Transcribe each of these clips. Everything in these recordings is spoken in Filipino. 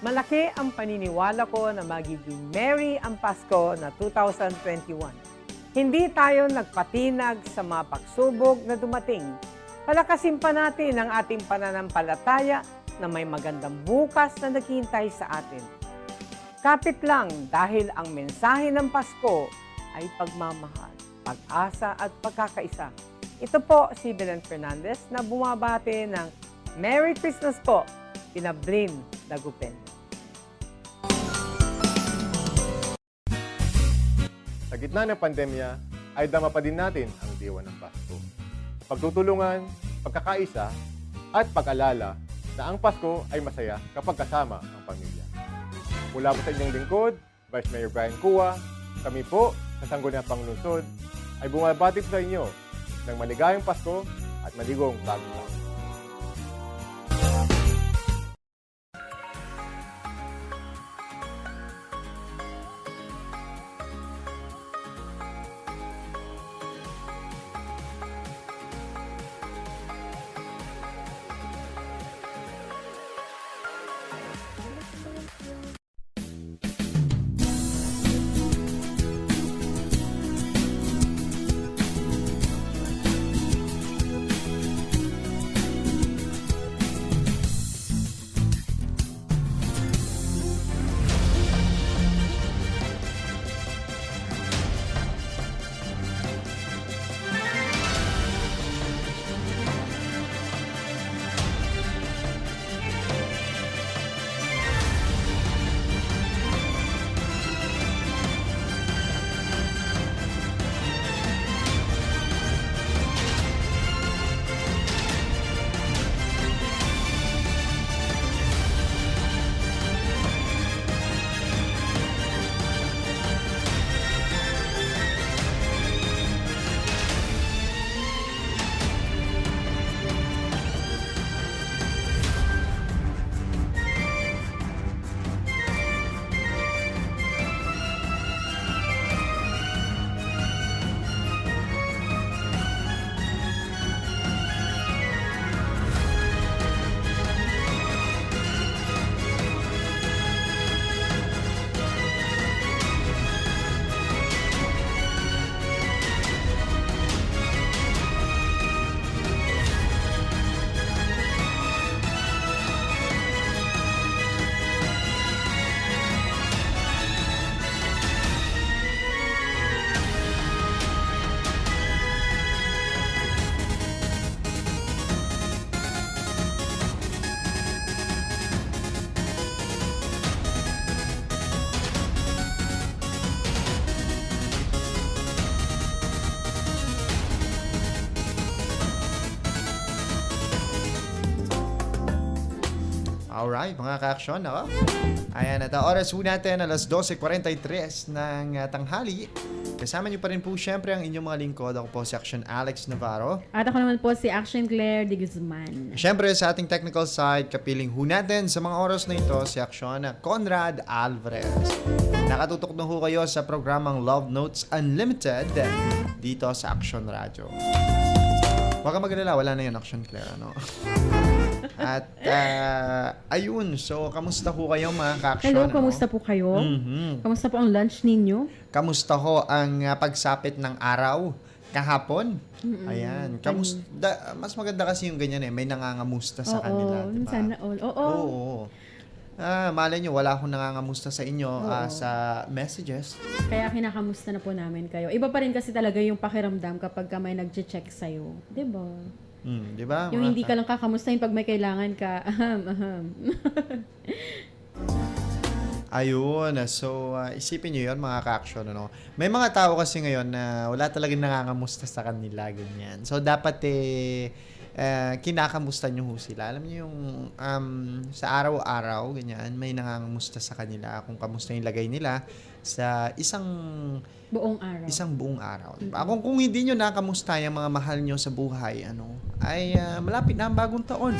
Malaki ang paniniwala ko na magiging merry ang Pasko na 2021. Hindi tayo nagpatinag sa mga pagsubok na dumating. Palakasin pa natin ang ating pananampalataya na may magandang bukas na naghihintay sa atin. Kapit lang dahil ang mensahe ng Pasko ay pagmamahal, pag-asa at pagkakaisa. Ito po si Belen Fernandez na bumabati ng Merry Christmas po, Pinablin Dagupen. Sa gitna ng pandemya, ay dama pa din natin ang diwa ng Pasko. Pagtutulungan, pagkakaisa, at pag-alala na ang Pasko ay masaya kapag kasama ang pamilya. Mula po sa inyong lingkod, Vice Mayor Brian Cua, kami po sa Sangguniang Panglungsod ay bumabati sa inyo ng maligayang Pasko at maligong bagong taon. Alright, mga ka-aksyon, ako. Ayan, at ang oras po natin, alas 12:43 ng tanghali. Kasama niyo pa rin po syempre ang inyong mga lingkod. Ako po si Action Alex Navarro. At ako naman po si Action Claire de Guzman. Syempre sa ating technical side, kapiling ho natin sa mga oras na ito, si Action Conrad Alvarez. Nakatutok na ho kayo sa programang Love Notes Unlimited dito sa Action Radio. Huwag ka mag-alala, wala na yun, Action Claire, ano? At ayun, so kamusta ho kayo mga ka-action? Hello, kamusta po kayo? Kamusta po ang lunch ninyo? Kamusta ho ang pagsapit ng araw kahapon? Ayan, mas maganda kasi yung ganyan may nangangamusta sa kanila, di ba? Sana all. Oo. Malay nyo, wala akong nangangamusta sa inyo sa messages. Kaya kinakamusta na po namin kayo. Iba pa rin kasi talaga yung pakiramdam kapag ka may nag-check sa'yo. Diba? Di ba? Yung hindi ka lang kakamustahin pag may kailangan ka. Ayun. So, isipin nyo yun, mga ka-action. Ano? May mga tao kasi ngayon na wala talagang nangangamusta sa kanila, ganyan. So, dapat kinakamusta nyo ho sila. Alam nyo yung sa araw-araw, ganyan, may nangangamusta sa kanila kung kamusta yung lagay nila sa isang buong araw. Diba? Kung hindi nyo nakamusta yung mga mahal nyo sa buhay, ay malapit na ang bagong taon.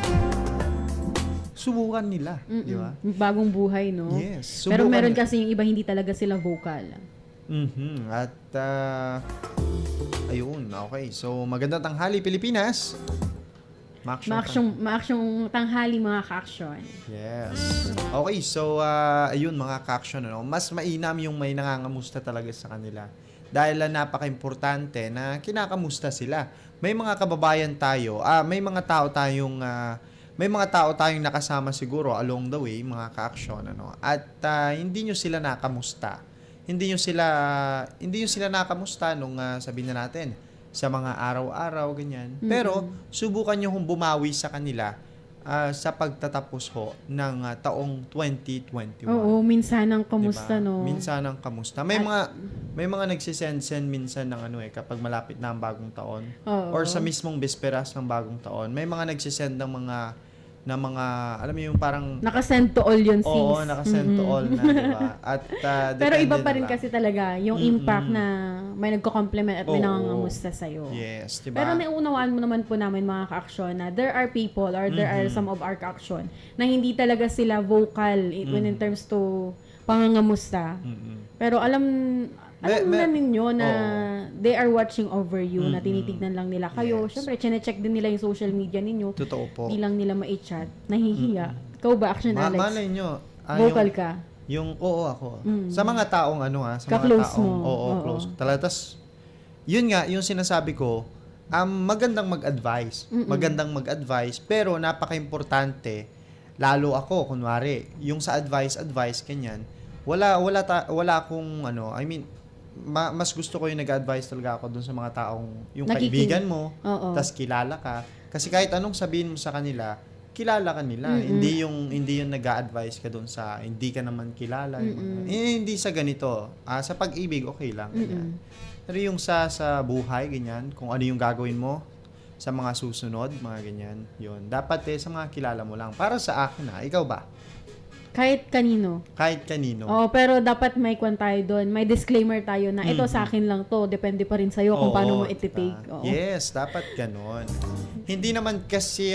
Subukan nila, di ba? Bagong buhay, no? Yes. Pero meron kasi yung iba hindi talaga sila vocal. At ayun, okay. So magandang tanghali Pilipinas. Maaksyong tanghali mga ka-aksyon. Yes. Okay, so ayun mga ka-action, ano, mas mainam yung may nangangamusta talaga sa kanila. Dahil napaka-importante na kinakamusta sila. May mga kababayan tayo, may mga tao tayong nakasama siguro along the way, mga ka-action, ano. At hindi nyo sila nakamusta. Hindi nyo sila nakamusta nung sabihin na natin sa mga araw-araw, ganyan. Pero, subukan nyo hong bumawi sa kanila sa pagtatapos ho ng taong 2021. Oo, minsan ang kamusta, Diba? no? Minsan ang kamusta. May mga nagsisend minsan ng kapag malapit na ang bagong taon. Oo. Or sa mismong bisperas ng bagong taon. May mga nagsisend ng mga, alam mo yung parang, Nakasend to all yun, sis. oo, nakasend to all na, diba? At, Pero iba depende pa rin na lang. kasi talaga yung impact na may nagko-compliment at may Oo. nangangamusta sa'yo. Yes, diba? Pero naunawaan mo naman po namin mga ka-aksyon na there are people or there are some of our ka-aksyon na hindi talaga sila vocal when in terms to pangangamusta. Pero alam na ninyo na they are watching over you, na tinitignan lang nila kayo. Yes. Siyempre, chine-check din nila yung social media ninyo. Totoo po. Di lang nila ma-chat. Nahihiya. Ikaw ba, Action Alex? Malay nyo. Vocal ka? Oo, ako. Sa mga taong sa mga Ka-close taong, mo. oo, Oo. close. Talatas, yun nga, yung sinasabi ko, magandang mag-advise. Magandang mag-advise, pero napaka-importante, lalo ako, kunwari, yung sa advice, kanyan, wala akong, mas gusto ko yung nag-advise talaga ako dun sa mga taong, yung kaibigan mo, Oo. tas kilala ka. Kasi kahit anong sabihin mo sa kanila, kilala ka nila. Hindi yung nag-a-advise ka doon sa hindi ka naman kilala. Hindi sa ganito. Sa pag-ibig, okay lang. Ganyan. Pero yung sa buhay, ganyan, kung ano yung gagawin mo sa mga susunod, mga ganyan, yun. Dapat sa mga kilala mo lang. Para sa akin ikaw ba? Kahit kanino. Kahit kanino. Oh, pero dapat may kwan tayo doon. May disclaimer tayo na ito sa akin lang to. Depende pa rin sa'yo kung Oo, paano mo diba? ititake. Oo. Yes, dapat ganon. Hindi naman kasi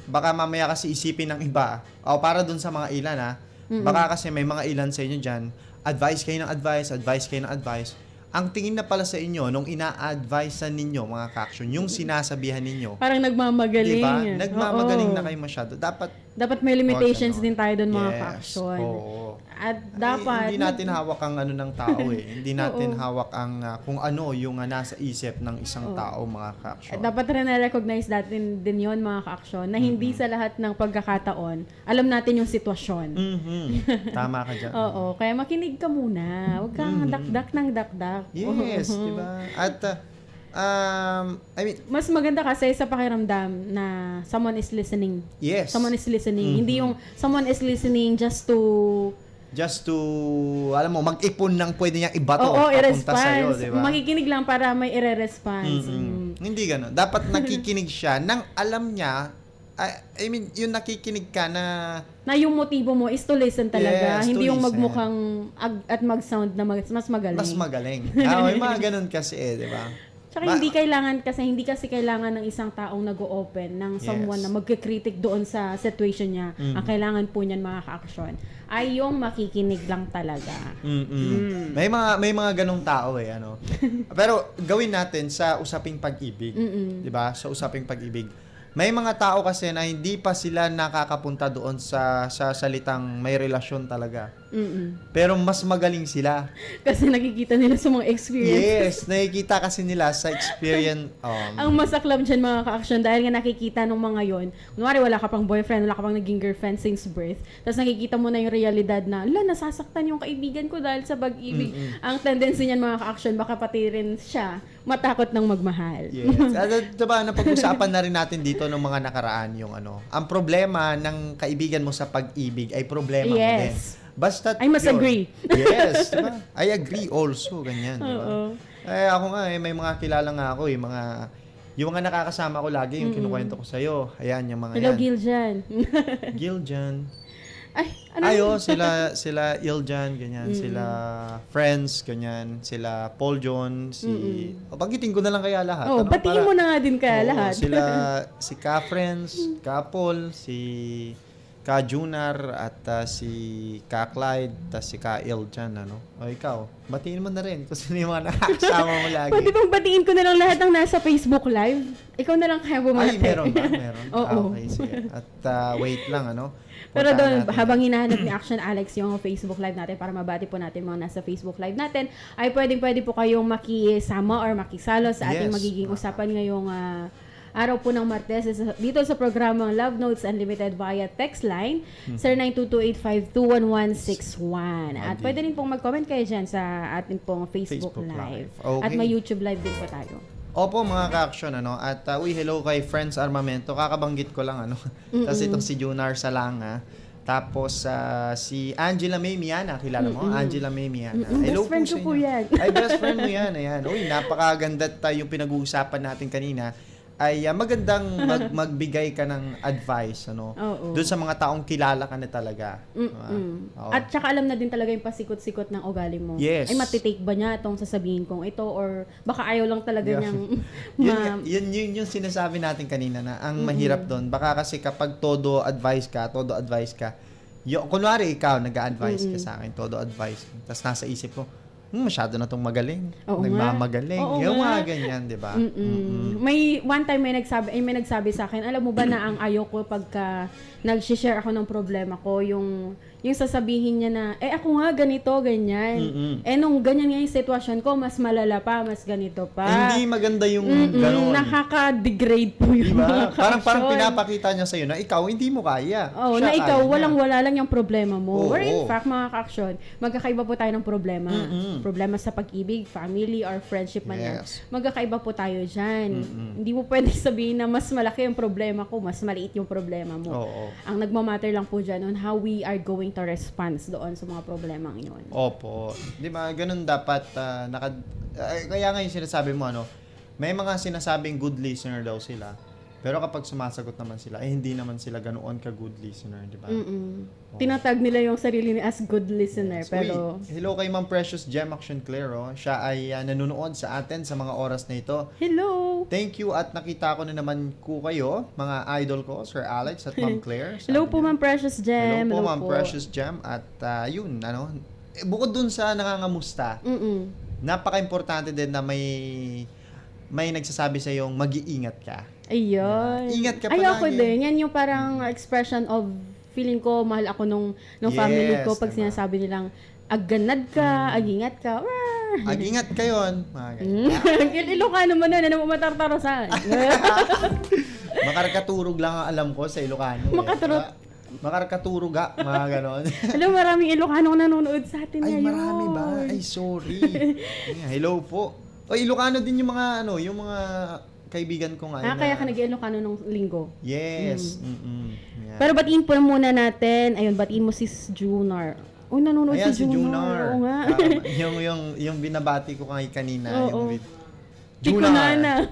baka mamaya kasi isipin ng iba. Para dun sa mga ilan baka kasi may mga ilan sa inyo dyan, advice kayo ng advice. Ang tingin na pala sa inyo, nung ina-advisean ninyo, mga ka-action, yung sinasabihan ninyo, Parang nagmamagaling. diba? Nagmamagaling Oo. na kayo masyado. Dapat may limitations ganon. din tayo doon mga Yes, ka-action. oo. At dapat... Hindi natin hawak ang ng tao Hindi natin hawak ang kung ano yung nasa isip ng isang tao, mga ka-action. At dapat rin na-recognize natin din yon mga ka-action na hindi sa lahat ng pagkakataon alam natin yung sitwasyon. Tama ka dyan. Oo. Kaya makinig ka muna. Huwag kang dakdak ng dakdak. Yes, di ba? At, mas maganda kasi sa pakiramdam na someone is listening. yes. Someone is listening. Hindi yung someone is listening just to alam mo, mag-ipon ng pwede niyang ibato papunta sa'yo, i-response. di ba? Makikinig lang para may i-response. Hindi ganun. Dapat nakikinig siya nang alam niya, yung nakikinig ka na, Na yung motibo mo is to listen talaga. Yes, to Hindi yung listen. magmukhang at mag-sound na mas magaling. mas magaling. May mga ganun kasi di ba? Tsaka hindi kasi kailangan ng isang taong nag-o-open ng someone Yes. na magkikritik doon sa situation niya. Ang kailangan po niyan mga ka-action ay yung makikinig lang talaga. May mga ganong tao Pero gawin natin sa usaping pag-ibig, 'di ba? Sa usaping pag-ibig. May mga tao kasi na hindi pa sila nakakapunta doon sa salitang may relasyon talaga. Pero mas magaling sila. Kasi nakikita nila sa mga experience. Yes, nakikita kasi nila sa experience. Ang masaklam dyan mga ka-action dahil nga nakikita nung mga yon. Kunwari wala ka pang boyfriend, wala ka pang naging girlfriend since birth. Tapos nakikita mo na yung realidad na, nasasaktan yung kaibigan ko dahil sa pag-ibig. Ang tendency niyan mga ka-action, baka pati rin siya matakot ng magmahal. Yes. At diba, napag-usapan na rin natin dito ng mga nakaraan yung ang problema ng kaibigan mo sa pag-ibig ay problema mo din. I Basta must agree. Yes, diba? I agree also, ganyan, diba? Oo. Ako nga may mga kilala nga ako yung mga nakakasama ko lagi, yung kinukwento ko sa'yo. Ayan, yung mga Hello, yan. Giljan. Giljan. Ay, ano? Sila Iljan, ganyan. Sila Friends, ganyan. Sila Paul John, banggitin ko na lang kaya lahat. Batiin mo na nga din kaya Oo, lahat. si Ka Friends, Ka Paul, si Ka Junar at si Ka Clyde, tas si Ka Il dyan, ano? O ikaw, batiin mo na rin kung sino yung mga nakakasama mo lagi. Pwede bang batiin ko na lang lahat ng nasa Facebook Live? Ikaw na lang kaya bumati. Ay, meron ba? Meron? Oo. Okay, sige. At wait lang, ano? Pero Puntahan doon, natin. habang hinahanap ni Action Alex yung Facebook Live natin para mabati po natin mga nasa Facebook Live natin, ay pwede po kayong makisama or makisalo sa ating Yes. magiging usapan ngayong araw po ng Martes dito sa programang Love Notes Unlimited via text line 0922852161. At pwede rin pong mag-comment kayo dyan sa ating pong Facebook Live. Okay. At may YouTube Live din po tayo. Opo, mga ka-action, ano? At hello kay Friends Armamento. Kakabanggit ko lang, ano? Tapos itong si Junar Salanga. Tapos si Angela May Miana, kilala mo? Angela May Miana. Hello Best friend sa ko po inyo. yan. Ay, best friend mo yan. Ayan. Uy, napakaganda yung pinag-uusapan natin kanina. Ay magandang magbigay ka ng advice, ano? Oo. Doon sa mga taong kilala ka na talaga. Oo. At saka alam na din talaga yung pasikot-sikot ng ugali mo. Yes. Ay, matitake ba niya itong sasabihin kong ito or baka ayaw lang talaga Yeah. niyang yun yung sinasabi natin kanina na ang mahirap doon. Baka kasi kapag todo advice ka, kunwari ikaw, nag-a-advise ka sa akin, todo advice. Tapos nasa isip ko, masyado na tong magaling. Oo Nagmamagaling. nga. Oo Yung nga. mga ganyan, di ba? May one time may nagsabi sa akin, alam mo ba na ang ayoko pagka nag-share ako ng problema ko, yung sasabihin niya na, ako nga ganito, ganyan. Nung ganyan nga yung sitwasyon ko, mas malala pa, mas ganito pa. Hindi maganda yung gano'n. Nakaka-degrade po yung Diba? mga Parang ka-action. pinapakita niya sa'yo na ikaw hindi mo kaya. Oh, Siya na ikaw, kaya niya. walang-wala lang yung problema mo. Oo, Or in oo. fact, mga ka-action, magkakaiba po tayo ng problema. Problema sa pag-ibig, family, or friendship man yan. Yes. Magkakaiba po tayo dyan. Hindi mo pwede sabihin na mas malaki yung problema ko, mas maliit yung problema mo. Oo. Ang nagmamatter lang po dyan on how we are going to respond doon sa mga problemang yun. Opo. Di ba, ganun dapat, kaya nga yung sinasabi mo, ano, may mga sinasabing good listener daw sila. Pero kapag sumasagot naman sila, hindi naman sila ganoon ka-good listener, di ba? Tinatag nila yung sarili ni as good listener, pero Uy, hello kay Ma'am Precious Gem Action Claire, oh. Siya ay nanonood sa atin sa mga oras na ito. hello! Thank you at nakita ko na naman kayo, mga idol ko, Sir Alex at Ma'am Claire. Sabi Hello po, niya. Ma'am Precious Gem. Hello po, Ma'am Precious Gem. At yun, ano, bukod dun sa nangangamusta, napaka-importante din na may nagsasabi sa yung mag-iingat ka. Ayun. Ingat ka Ayoko palagi. din. Yan yung parang expression of feeling ko, mahal ako nung family ko pag tama. sinasabi nilang, agganad ka, agingat ka. Mag-ingat ka yun. Mga ganyan. Ilocano mo nun, ano mo matartarosan? Makarkaturog lang ang alam ko sa Ilocano. Makaturog. Makarkaturog mga ganon. Alam, maraming Ilocano nanonood sa atin Ay, ngayon. marami ba? Ay, sorry. Yeah, hello po. O, Ilocano din yung mga, yung mga kaibigan ko nga. Kaya ka nag-Ilocano nung linggo. Yes. Yeah. Pero batiin po muna natin. Ayun, batiin mo si Junar. Uy, nanonood Ayan, si Junar. Oo nga. yung binabati ko kanina. Oo. Yung Tikunana.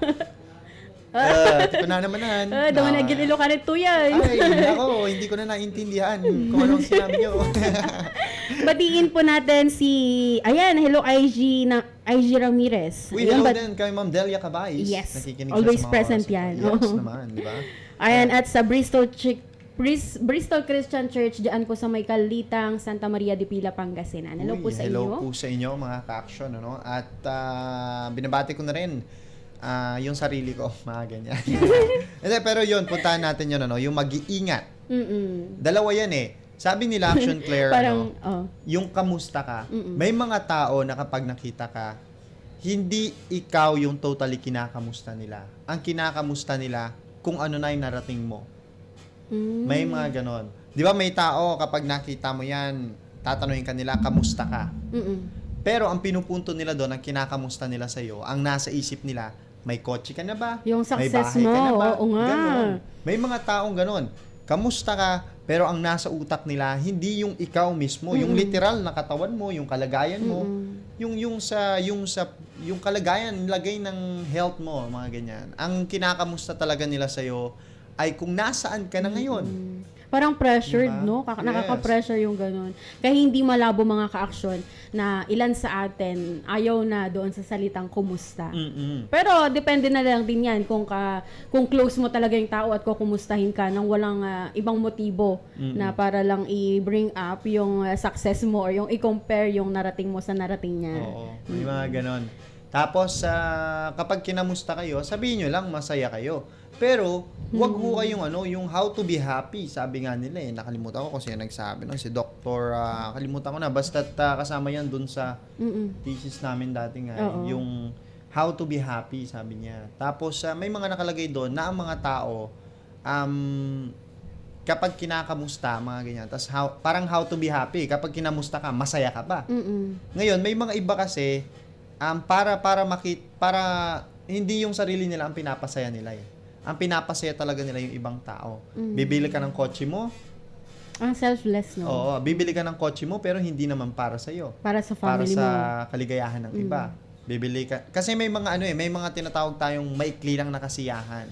Tikunana manan. Daw na Ilocano ito yan. Ay, ako, hindi ko na naintindihan kung anong sinabi nyo. Batiin po natin si, ayan, hello IG Ramirez. Uy, Ayan, hello din kay Ma'am Delia Cabais. Yes. Nakikinig Always siya sa mga present oras. yan. Yes Oo. naman, di ba? Ayan, at sa Bristol Christian Church, diyan ko sa may Kalitang, Santa Maria de Pila, Pangasinan. Hello po sa hello inyo. po sa inyo, mga ka-action. Ano? At binabati ko na rin yung sarili ko, mga ganyan. Hindi, pero yun, puntahan natin yun, ano, yung mag-iingat. Dalawa yan eh. Sabi nila, Action Claire, Parang, yung kamusta ka, may mga tao na kapag nakita ka, hindi ikaw yung totally kinakamusta nila. Ang kinakamusta nila, kung ano na yung narating mo. May mga ganon. Di ba may tao, kapag nakita mo yan, tatanungin ka nila, kamusta ka? Pero ang pinupunto nila doon, ang kinakamusta nila sa'yo, ang nasa isip nila, may kotse ka na ba? Yung May success bahay ka mo, na ba? oo nga. Ganon. May mga taong ganon. Kamusta ka? Pero ang nasa utak nila, hindi yung ikaw mismo, yung literal na katawan mo, yung kalagayan mo, yung kalagayan, nilagay ng health mo, mga ganyan. Ang kinakamusta talaga nila sa'yo ay kung nasaan ka na ngayon. Parang pressured, Diba? no? Yes. Nakaka-pressure yung ganun. Kaya hindi malabo mga ka-aksyon na ilan sa atin ayaw na doon sa salitang kumusta. Pero depende na lang din yan kung close mo talaga yung tao at kukumustahin ka nang walang ibang motibo na para lang i-bring up yung success mo or yung i-compare yung narating mo sa narating niya. Oo, may mga ganon. Tapos, kapag kinamusta kayo, sabihin nyo lang masaya kayo. Pero, wag ho kayong yung how to be happy. Sabi nga nila nakalimutan ko kung sino nagsabi nun. Si Dr. Kalimutan ko na. Basta't kasama yan dun sa thesis namin dati nga. Oo. Yung how to be happy, sabi niya. Tapos, may mga nakalagay doon na ang mga tao, kapag kinakamusta, mga ganyan. Tapos, parang how to be happy. Kapag kinamusta ka, masaya ka ba? Ngayon, may mga iba kasi, para hindi yung sarili nila ang pinapasaya nila Ang pinapasaya talaga nila yung ibang tao. Bibili ka ng kotse mo. Ang selfless, no? Oo, bibili ka ng kotse mo pero hindi naman para sa iyo. Para sa Para family sa mo. kaligayahan ng iba. Bibili ka kasi may mga may mga tinatawag tayong maikli lang na kasiyahan.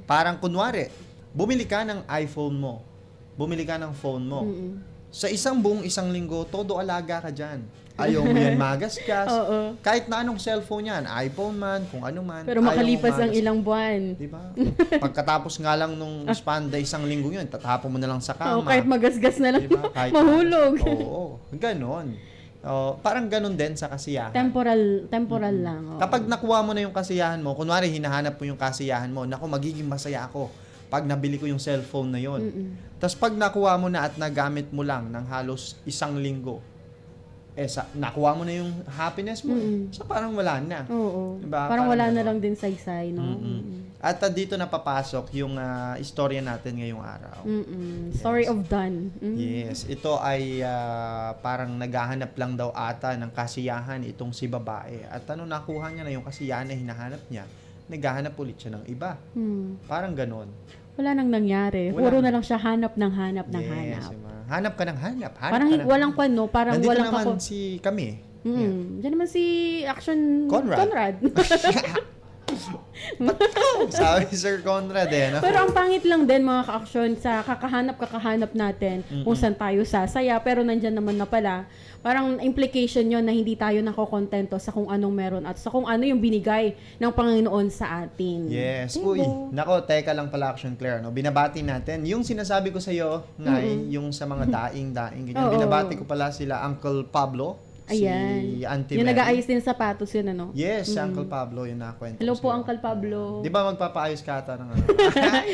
Parang kunwari, bumili ka ng iPhone mo. Bumili ka ng phone mo. Sa isang linggo, todo alaga ka diyan. Ayaw mo yan magasgas. Oo. Kahit na anong cellphone yan, iPhone man, kung ano man. Pero ayaw makalipas mo ang magasgas. ilang buwan. Diba? Pagkatapos nga lang nung span isang linggo yun, tatapon mo na lang sa kama. Oo, kahit magasgas na lang. Diba? Kahit Mahulog. Oo, ganon. Parang ganon din sa kasiyahan. Temporal lang. Oo. Kapag nakuha mo na yung kasiyahan mo, kunwari hinahanap mo yung kasiyahan mo, naku, magiging masaya ako pag nabili ko yung cellphone na yon. Tapos pag nakuha mo na at nagamit mo lang ng halos isang linggo, nakuha mo na yung happiness mo. So parang wala na. Oo. Diba? Parang wala na ganon. lang din saysay, no? At dito napapasok yung istorya natin ngayong araw. Story of Don. Yes, ito ay parang naghahanap lang daw ata ng kasiyahan itong si babae. At nakuha niya na yung kasiyahan na hinahanap niya, naghahanap ulit siya ng iba. Parang ganon. Wala nang nangyari. Wala Puro na. na lang siya hanap ng hanap ng hanap. Hanap ka ng hanap. Parang walang kwano, parang Nandito walang naman si kami. Diyan naman si Action Conrad. Sabi ni Sir Conrad no? Pero ang pangit lang din mga ka-aksyon sa kakahanap natin kung saan tayo sasaya pero nandyan naman na pala. Parang implication yon na hindi tayo nakokontento sa kung anong meron at sa kung ano yung binigay ng Panginoon sa atin. Yes. Diba? Uy, nako, teka lang pala, Action Claire. No? Binabati natin. Yung sinasabi ko sa iyo, Ngay, yung sa mga daing, ganyan. Oo. Binabati ko pala sila Uncle Pablo. Ayan. Si Auntie Yung Mary. nag-aayos din sapatos yun, ano? Yes, si Uncle Pablo, yung nakakwento Hello ko po, sa'yo. Uncle Pablo. Di ba magpapaayos ka ata ng ano?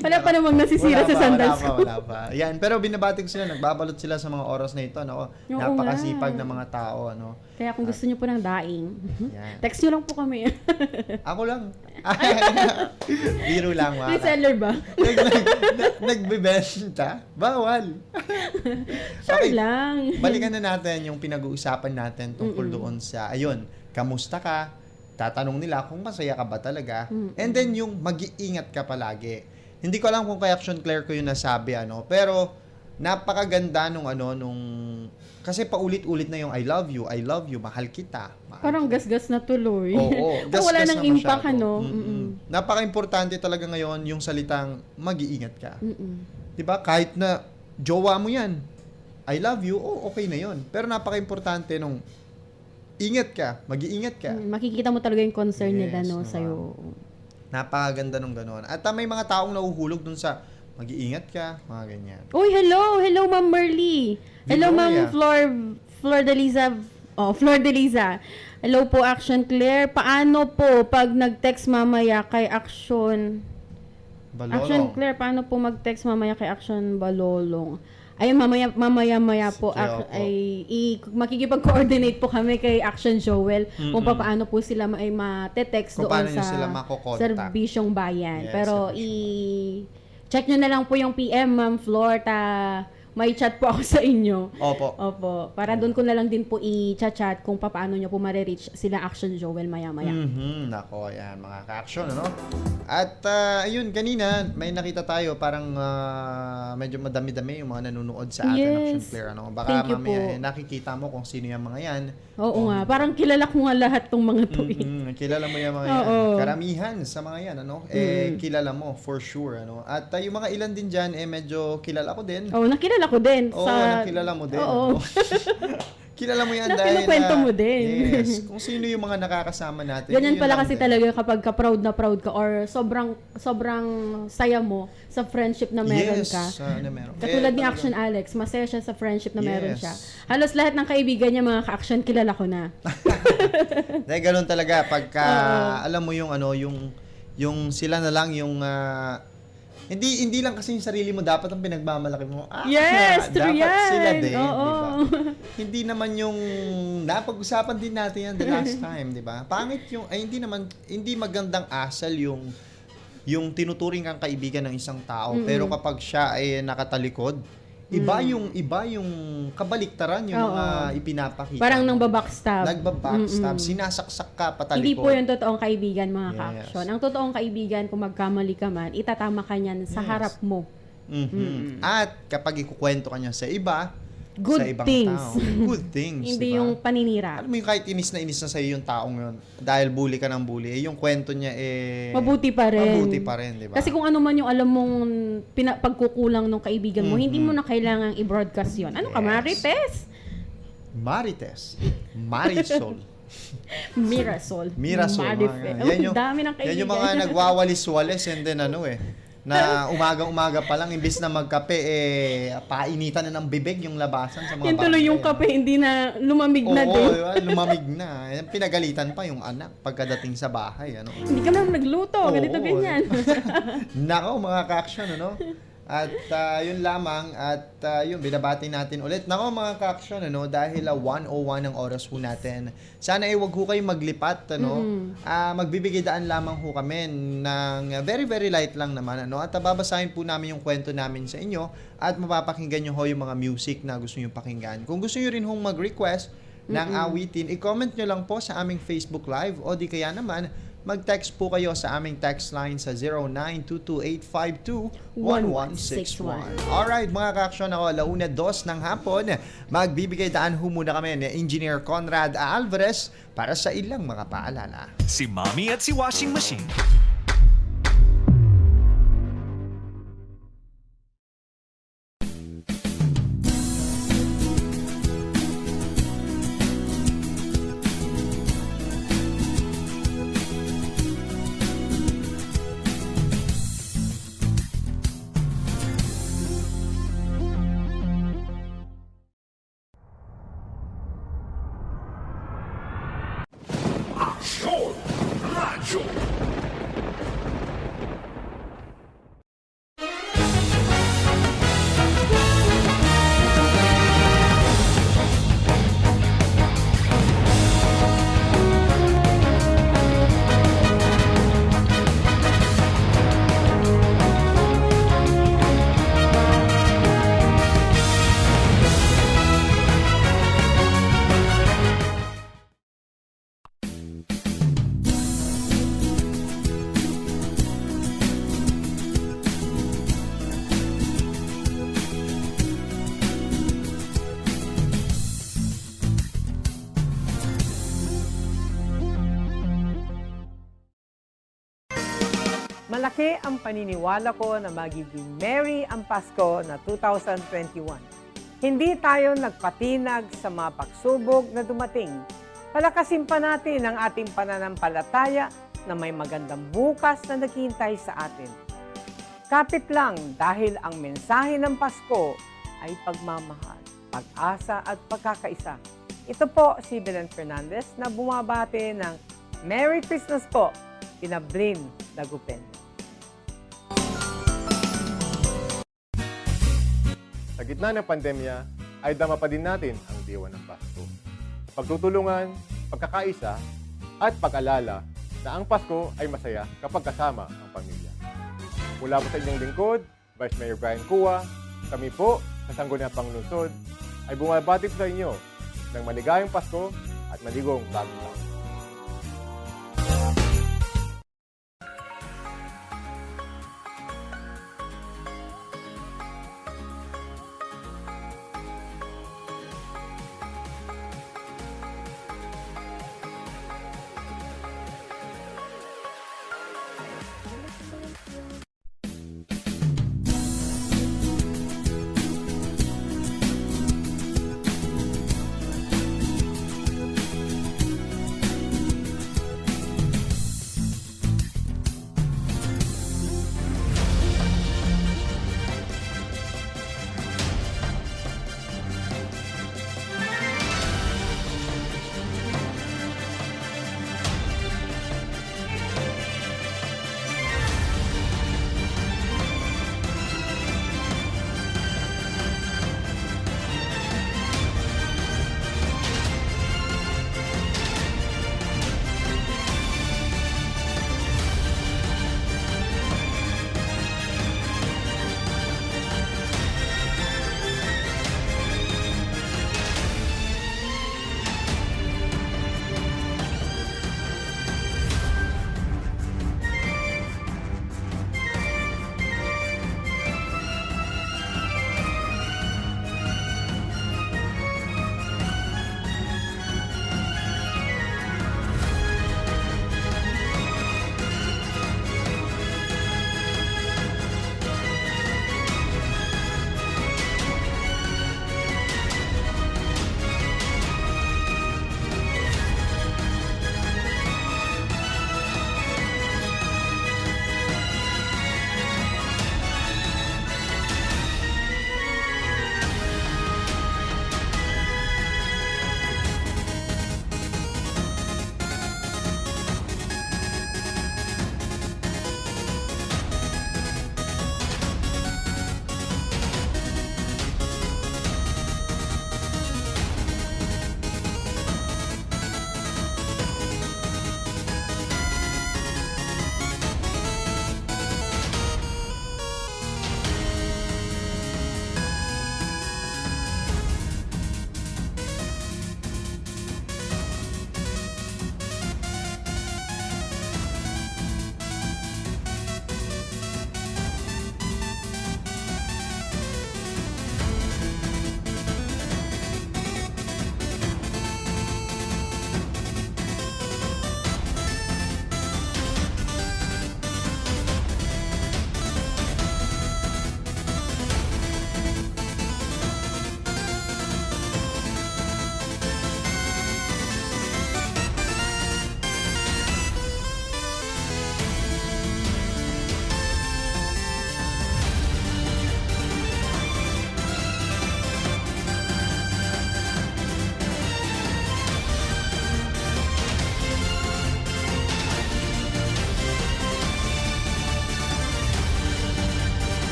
Wala pa namang nasisira sa sandals ko. Wala pa. Yan, pero binabati ko sila, nagbabalot sila sa mga oras na ito. No? Oo Napakasipag nga. ng mga tao. Ano? Kaya kung gusto niyo po ng daing, Yan. text niyo lang po kami. Ako lang. Biro lang, May Mara. seller ba? Nagbebenta? Bawal. Sure lang. Balikan na natin yung pinag-uusapan natin tungkol doon sa, ayun, kamusta ka? Tatanong nila kung masaya ka ba talaga. And then yung mag-iingat ka palagi. Hindi ko alam kung kay Action Claire ko yung nasabi, pero napakaganda nung kasi paulit-ulit na yung I love you, mahal kita. Parang gasgas na tuloy. Oo, Wala gasgas nang na impact, masyado. ano? Napaka-importante talaga ngayon yung salitang mag-iingat ka. Diba? Kahit na jowa mo yan, I love you, okay na yon. Pero napaka-importante nung ingat ka, mag-iingat ka. Makikita mo talaga yung concern Yes, nila, no, diba? sa'yo. Napakaganda nung gano'n. At may mga taong nahuhulog dun sa mag-iingat ka, mga ganyan. Uy, hello, Ma'am Merly. Hello, Victoria. Ma'am Flor de Liza. Flor de Liza. Hello po, Action Claire. Paano po pag nag-text mamaya kay Action Balolong. Claire, paano po mag-text mamaya kay Action Balolong? Ayun, mamaya po Sige, opo. makikipag-coordinate po kami kay Action Joel kung paano po sila ay matetext Kung doon paano nyo sa sila makokontak. serbisyong bayan. Yes, Pero serbisyong check nyo na lang po yung PM, Ma'am Flor, may chat po ako sa inyo. Opo. Opo. Para doon ko na lang din po i-chat kung paano nyo po ma-reach sila Action Joel maya-maya. Nako, yan mga ka-action, ano? At ayun, kanina may nakita tayo parang medyo madami-dami yung mga nanonood sa atin, Action Player, ano? Baka Thank you mamaya po. nakikita mo kung sino yung mga yan. Oo nga. Parang kilala ko nga lahat tong mga to eh. Kilala mo yung mga yan. Oo. Karamihan sa mga yan, ano? Kilala mo for sure, ano? At yung mga ilan din dyan, medyo kilala ko din. Oo, nakilala ko din. Oo, nakilala mo din. Oo. ano? Kilala mo yan dahil Nakinukwento mo din. Yes, kung sino yung mga nakakasama natin. Ganyan yun pala lang kasi din. talaga kapag ka-proud na proud ka or sobrang saya mo sa friendship na meron ka. Na meron. Katulad ni talaga. Action Alex, masaya siya sa friendship na meron Yes. siya. Halos lahat ng kaibigan niya mga ka-action kilala ko na. Dahil ganun talaga pagka alam mo yung ano yung sila na lang yung hindi lang kasi yung sarili mo dapat ang pinagmamalaki mo. Yes, true dapat yan. sila din, Oo. di ba? Hindi naman yung napag-usapan din natin yan the last time, di ba? Pangit yung hindi magandang asal yung tinuturing kang kaibigan ng isang tao, pero kapag siya ay nakatalikod, iba yung kabaliktaran yung Oo. mga ipinapakita. Parang mo. nang babackstab. Nagbabbackstab, sinasaksak ka patalikod. Hindi po yung totoong kaibigan mga Yes. ka-action. Ang totoong kaibigan, kung magkamali ka man, itatama ka niyan sa Yes. harap mo. At kapag ikukwento ka niya sa iba, Good sa ibang things. tao, good things, Hindi diba? yung paninira. Alam mo yung kahit inis na sa'yo yung taong yun, dahil bully ka ng bully, yung kwento niya Mabuti pa rin. Mabuti pa rin, di ba? Kasi kung ano man yung alam mong pagkukulang ng kaibigan mo, hindi mo na kailangang i-broadcast yun. Ano ka, Yes. Marites? Marisol. Mirasol. Mirasol. Marife. Yan yung, dami ng kaibigan. yan yung mga nagwawalis-walis and then na umaga-umaga pa lang, imbis na magkape, painitan na ng bibig yung labasan sa mga Yan tuloy yung barangay, kape, hindi na lumamig na Oo, din. diba? Lumamig na. Pinagalitan pa yung anak pagkadating sa bahay. Hindi ka naman nagluto, ganito Oo. ganyan. Nako, mga ka-action, At yun lamang, at yun, binabati natin ulit. Nako, mga ka-action, dahil 1:01 ang oras ho natin. Sana wag ho kayo maglipat, magbibigay daan lamang ho kami ng very, very light lang naman, At babasahin po namin yung kwento namin sa inyo at mapapakinggan nyo ho yung mga music na gusto nyo pakinggan. Kung gusto nyo rin hong mag-request ng awitin, i-comment nyo lang po sa aming Facebook Live o di kaya naman, mag-text po kayo sa aming text line sa 0922-852-1161. Alright, mga ka-action, ako, 1:02 ng hapon, magbibigay daan ho muna kami ni Engineer Conrad Alvarez para sa ilang mga paalala. Si Mommy at si Washing Machine. Malaki ang paniniwala ko na magiging merry ang Pasko na 2021. Hindi tayo nagpatinag sa mga pagsubok na dumating. Palakasin pa natin ang ating pananampalataya na may magandang bukas na naghihintay sa atin. Kapit lang dahil ang mensahe ng Pasko ay pagmamahal, pag-asa at pagkakaisa. Ito po si Belen Fernandez na bumabati ng Merry Christmas po, Pinablin Dagupen. Sa gitna ng pandemya, ay dama pa din natin ang diwa ng Pasko. Pagtutulungan, pagkakaisa, at pag-alala na ang Pasko ay masaya kapag kasama ang pamilya. Mula po sa inyong lingkod, Vice Mayor Brian Cua, kami po sa Sangguniang Lungsod ay bumabati sa inyo ng maligayang Pasko at maligong bagong taon.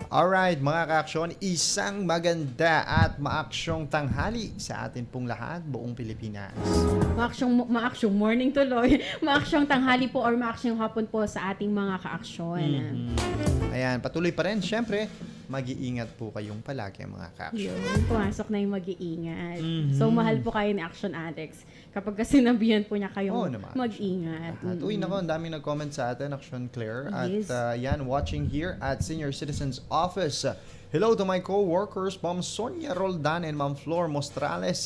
Alright, mga ka-aksyon, isang maganda at maaksyong tanghali sa atin pong lahat, buong Pilipinas. Maaksyong morning tuloy. Maaksyong tanghali po or maaksyong hapon po sa ating mga ka-aksyon. Ayan, patuloy pa rin. Siyempre, mag-iingat po kayong palagi, mga ka-aksyon. Yun, pumasok na yung mag-iingat. So, mahal po kayo ni Action Alex. Kapag kasi sinabihan po niya kayong naman. mag-ingat. At uy, nako, ang daming nag-comment sa atin, Action Claire. Yes. At yan, watching here at Senior Citizens Office. Hello to my co-workers, Ma'am Sonia Roldan and Ma'am Flor Mostrales.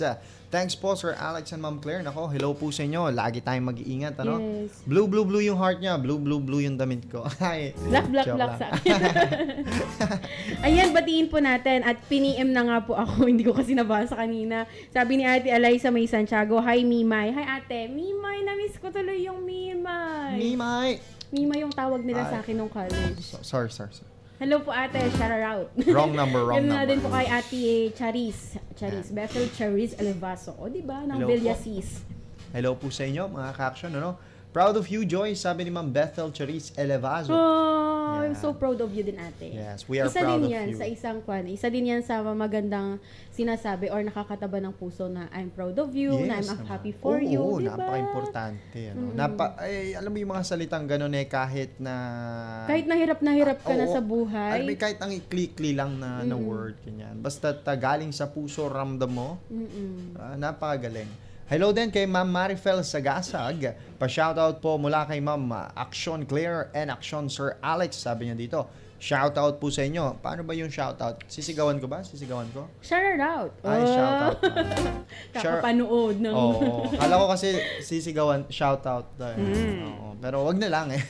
Thanks po, Sir Alex and Ma'am Claire. Nako, hello po sa inyo. Lagi tayong mag-iingat, ano? Yes. Blue, blue, blue yung heart niya. Blue, blue, blue yung damit ko. Ay, Black joke sa lang. akin. Ayan, batiin po natin. At piniem na nga po ako. Hindi ko kasi nabasa kanina. Sabi ni Ate Eliza May Santiago, Hi, Mimay. Hi, Ate. Mimay, na-miss ko tuloy yung Mimay. Mimay! Mimay yung tawag nila Ay. sa akin nung college. Sorry. Hello po, Ate. Shout out. Wrong number. Yan na din po kay Ate Charis. Bethel Charis Elevaso. O, diba? Ng Hello po. Villasis. Hello po sa inyo, mga ka-action, ano? Proud of you, Joy, sabi ni Ma'am Bethel Charis Elevazo. Oh, Oh, I'm Yan. so proud of you din, ate. Yes, we are isa proud din of yan you. sa isang isa din yan sa magandang sinasabi or nakakataba ng puso na I'm proud of you, na I'm naman. happy for you, Oo, di ba? napaka-importante. Ano? Alam mo yung mga salitang ganun kahit na... Kahit nahirap ka na Oo. sa buhay. Alam mo, kahit ang ikli-ikli lang na word, ganyan. Basta galing sa puso, ramdam mo, napakagaling. Hello din kay Ma'am Marifel Sagasag. Pa-shoutout po mula kay Ma'am Action Claire and Action Sir Alex. Sabi niya dito, shoutout po sa inyo. Paano ba yung shoutout? Sisigawan ko ba? Sisigawan ko? Shout out. Ay, shoutout. Kakapanood ng... Oo. Kala ko kasi sisigawan, shoutout. Oo. Pero wag na lang eh.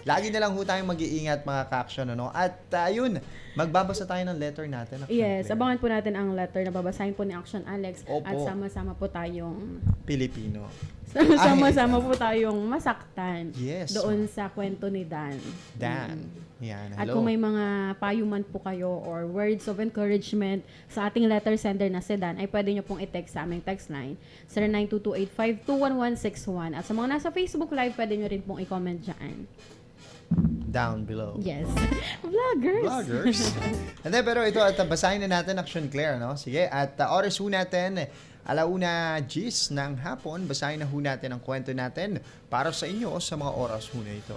Lagi na lang ho tayong mag-iingat mga ka-action. Ano? At ayun, magbabasa tayo ng letter natin. Action Yes, Claire. abangan po natin ang letter na babasahin po ni Action Alex. Opo. At sama-sama po tayong Pilipino. sama-sama po tayong masaktan Yes. doon sa kwento ni Dan. Dan. Yan. At Hello. kung may mga payuman po kayo or words of encouragement sa ating letter sender na si Dan, ay pwede nyo pong i-text sa aming text line 0922852161. At sa mga nasa Facebook Live, pwede nyo rin pong i-comment dyan. Down below. Yes. Vloggers. Hindi, pero ito, at basahin na natin Action Claire, no? Sige, at oras ho natin, 1:10 ng hapon, basahin na ho natin ang kwento natin para sa inyo sa mga oras ho na ito.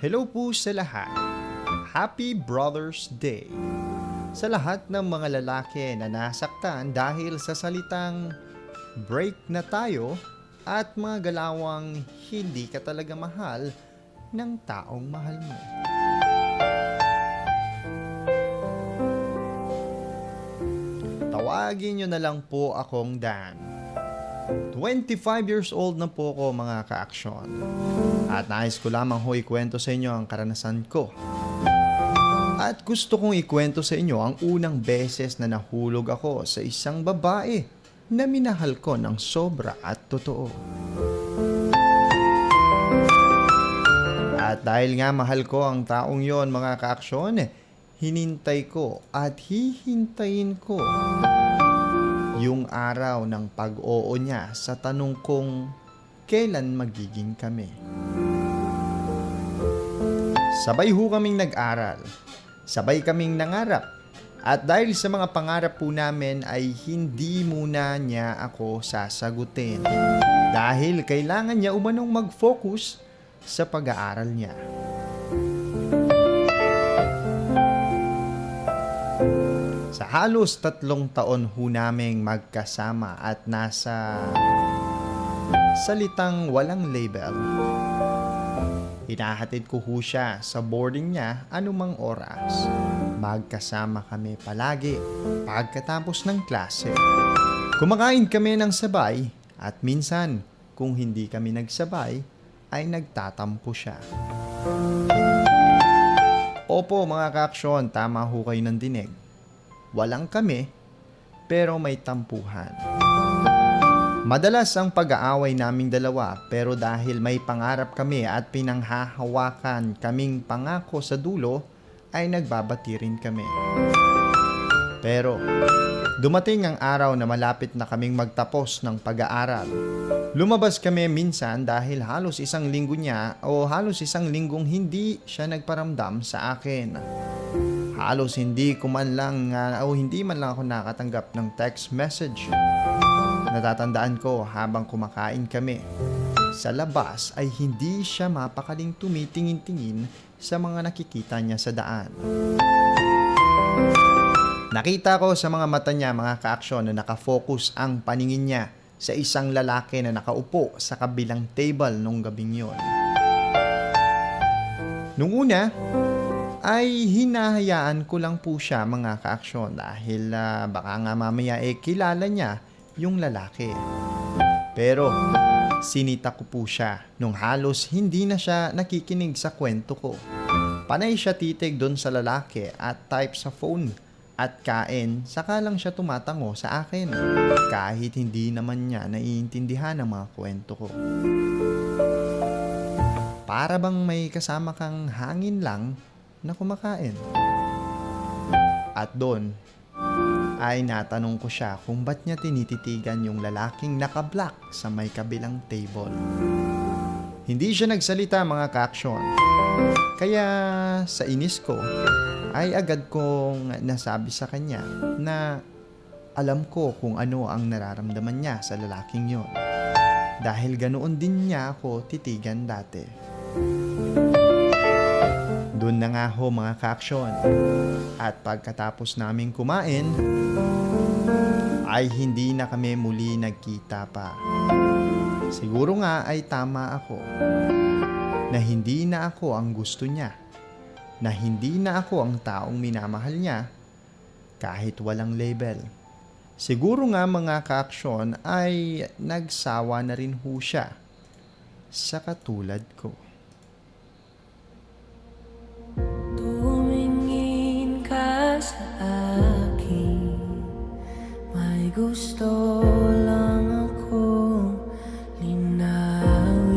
Hello po sa lahat. Happy Brothers Day. Sa lahat ng mga lalaki na nasaktan dahil sa salitang break na tayo at mga galawang hindi ka talaga mahal ng taong mahal mo. Tawagin nyo na lang po akong Dan. 25 years old na po ako mga ka-aksyon. At nais ko lamang ho ikwento sa inyo ang karanasan ko. At gusto kong ikwento sa inyo ang unang beses na nahulog ako sa isang babae na minahal ko ng sobra at totoo. At dahil nga mahal ko ang taong yon mga ka-aksyon, hinintay ko at hihintayin ko yung araw ng pag-oo niya sa tanong kong kailan magiging kami. Sabay ho kaming nag-aral. Sabay kaming nangarap. At dahil sa mga pangarap po namin ay hindi muna niya ako sasagutin. Dahil kailangan niya umanong mag-focus sa pag-aaral niya. Sa halos 3 taon ho naming magkasama at nasa salitang walang label. Hinahatid ko ho siya sa boarding niya anumang oras. Magkasama kami palagi pagkatapos ng klase. Kumakain kami ng sabay at minsan kung hindi kami nagsabay ay nagtatampo siya. Opo mga ka-aksyon, tama ho kayo ng dinig. Walang kami, pero may tampuhan. Madalas ang pag-aaway naming dalawa, pero dahil may pangarap kami at pinanghahawakan kaming pangako sa dulo, ay nagbabati rin kami. Pero, dumating ang araw na malapit na kaming magtapos ng pag-aaral. Lumabas kami minsan dahil halos 1 linggo niya o halos 1 linggong hindi siya nagparamdam sa akin. Halos hindi man lang ako nakatanggap ng text message. Natatandaan ko habang kumakain kami. Sa labas ay hindi siya mapakaling tumitingin-tingin sa mga nakikita niya sa daan. Nakita ko sa mga mata niya mga ka-aksyon na nakafocus ang paningin niya sa isang lalaki na nakaupo sa kabilang table nung gabing yon. Nung una, ay hinahayaan ko lang po siya mga ka-aksyon dahil baka nga mamaya kilala niya yung lalaki. Pero sinita ko po siya nung halos hindi na siya nakikinig sa kwento ko. Panay siya titig doon sa lalaki at type sa phone at kain saka lang siya tumatango sa akin kahit hindi naman niya naiintindihan ang mga kwento ko. Para bang may kasama kang hangin lang na kumakain. At doon, ay natanong ko siya kung ba't niya tinititigan yung lalaking naka-black sa may kabilang table. Hindi siya nagsalita mga ka-aksyon. Kaya sa inis ko ay agad kong nasabi sa kanya na alam ko kung ano ang nararamdaman niya sa lalaking yon. Dahil ganoon din niya ako titigan dati. Doon na nga ho mga ka-aksyon. At pagkatapos naming kumain, ay hindi na kami muli nagkita pa. Siguro nga ay tama ako na hindi na ako ang gusto niya, na hindi na ako ang taong minamahal niya kahit walang label. Siguro nga mga ka-aksyon ay nagsawa na rin ho siya sa katulad ko. Tumingin ka sa akin, may gusto lang akong linawin.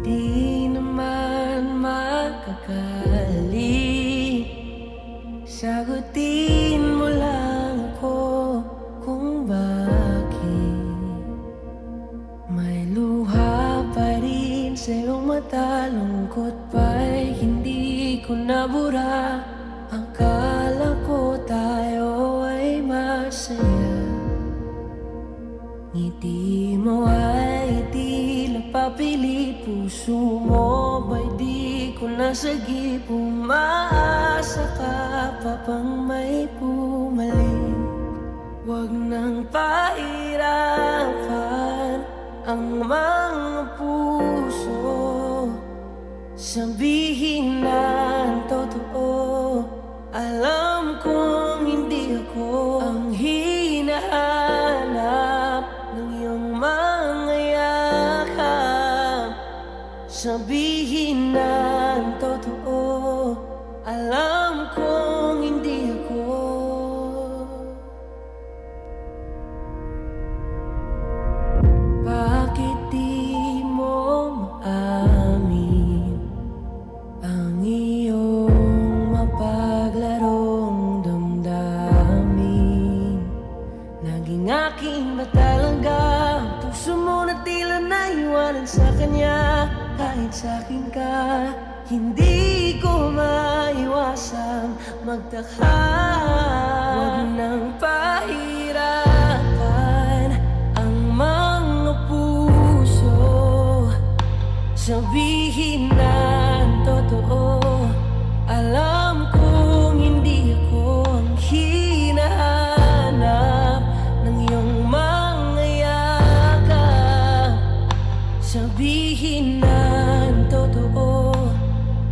Di naman makakali, sagutin mo lang ako kung bakit may luha pa rin sa iyong mata. Lungkot pa'y hindi ko nabura. Akala ko tayo ay masaya. Ngiti mo ay tila papilit. Puso mo ba'y di ko nasagip. Umaasa ka pa bang may bumalik. Huwag nang pahirapan ang mga puso. Sabihin na ang totoo. Alam kong hindi ako ang hinahanap ng iyong mga yakap. Sabihin na ang totoo. Alam kong hindi ako. Bakit di mo maamin ang iyong mapaglarong damdamin? Naging akin ba talaga ang puso mo na tila naiwanan sa kanya? Kahit sa'kin ka, hindi ko maiwasang magtaka. Huwag nang pahirapan ang mga puso. Sabihin na ang totoo. Alam kong hindi ako ang hinahanap ng iyong mga yakap. Sabihin na ang totoo.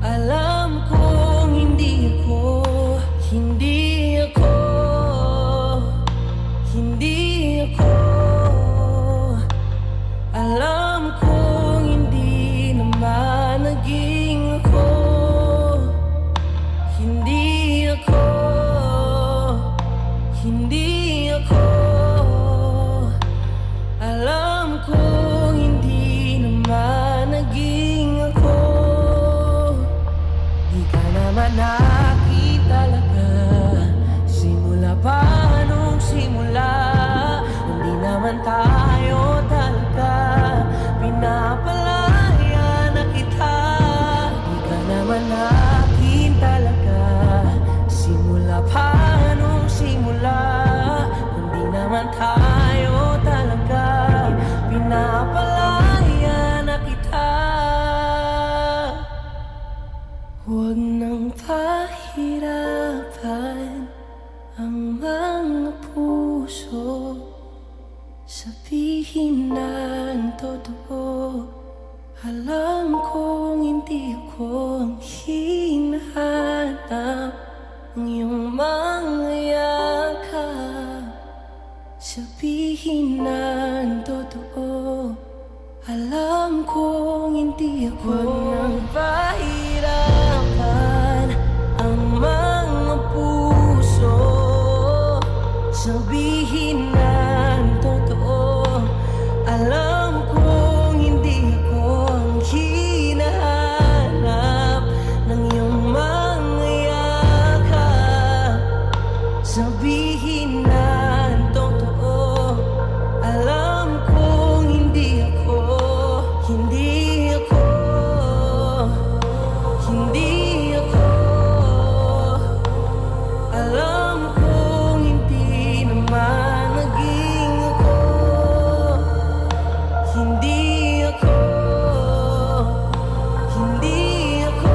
Alam kong hindi ako, hindi ako, hindi ako. Alam kong hindi naman naging ako. Hindi ako, hindi ako. Alam kong hindi naman naging ako. Di ka naman akin talaga, simula pa nung simula. Hindi naman tayo talaga, pinapalaya na kita. Di ka naman akin talaga, simula pa nung simula. Hindi naman tayo talaga, pinapalaya na kita. Huwag nang pahirapan ang mga puso. Sabihin na ang totoo. Alam kong hindi ako ang hinahanap ng iyong mga yakap. Sabihin na ang totoo. Alam kong hindi ako. Huwag nang pahirapan ang mga puso. Sabihin na ang totoo. Alam kong hindi ako ang hinahanap ng iyong mga yakap. sabihin na ang totoo. Alam kong hindi ako, hindi ako, hindi ako. Alam kong hindi naman naging ako, hindi ako, hindi ako.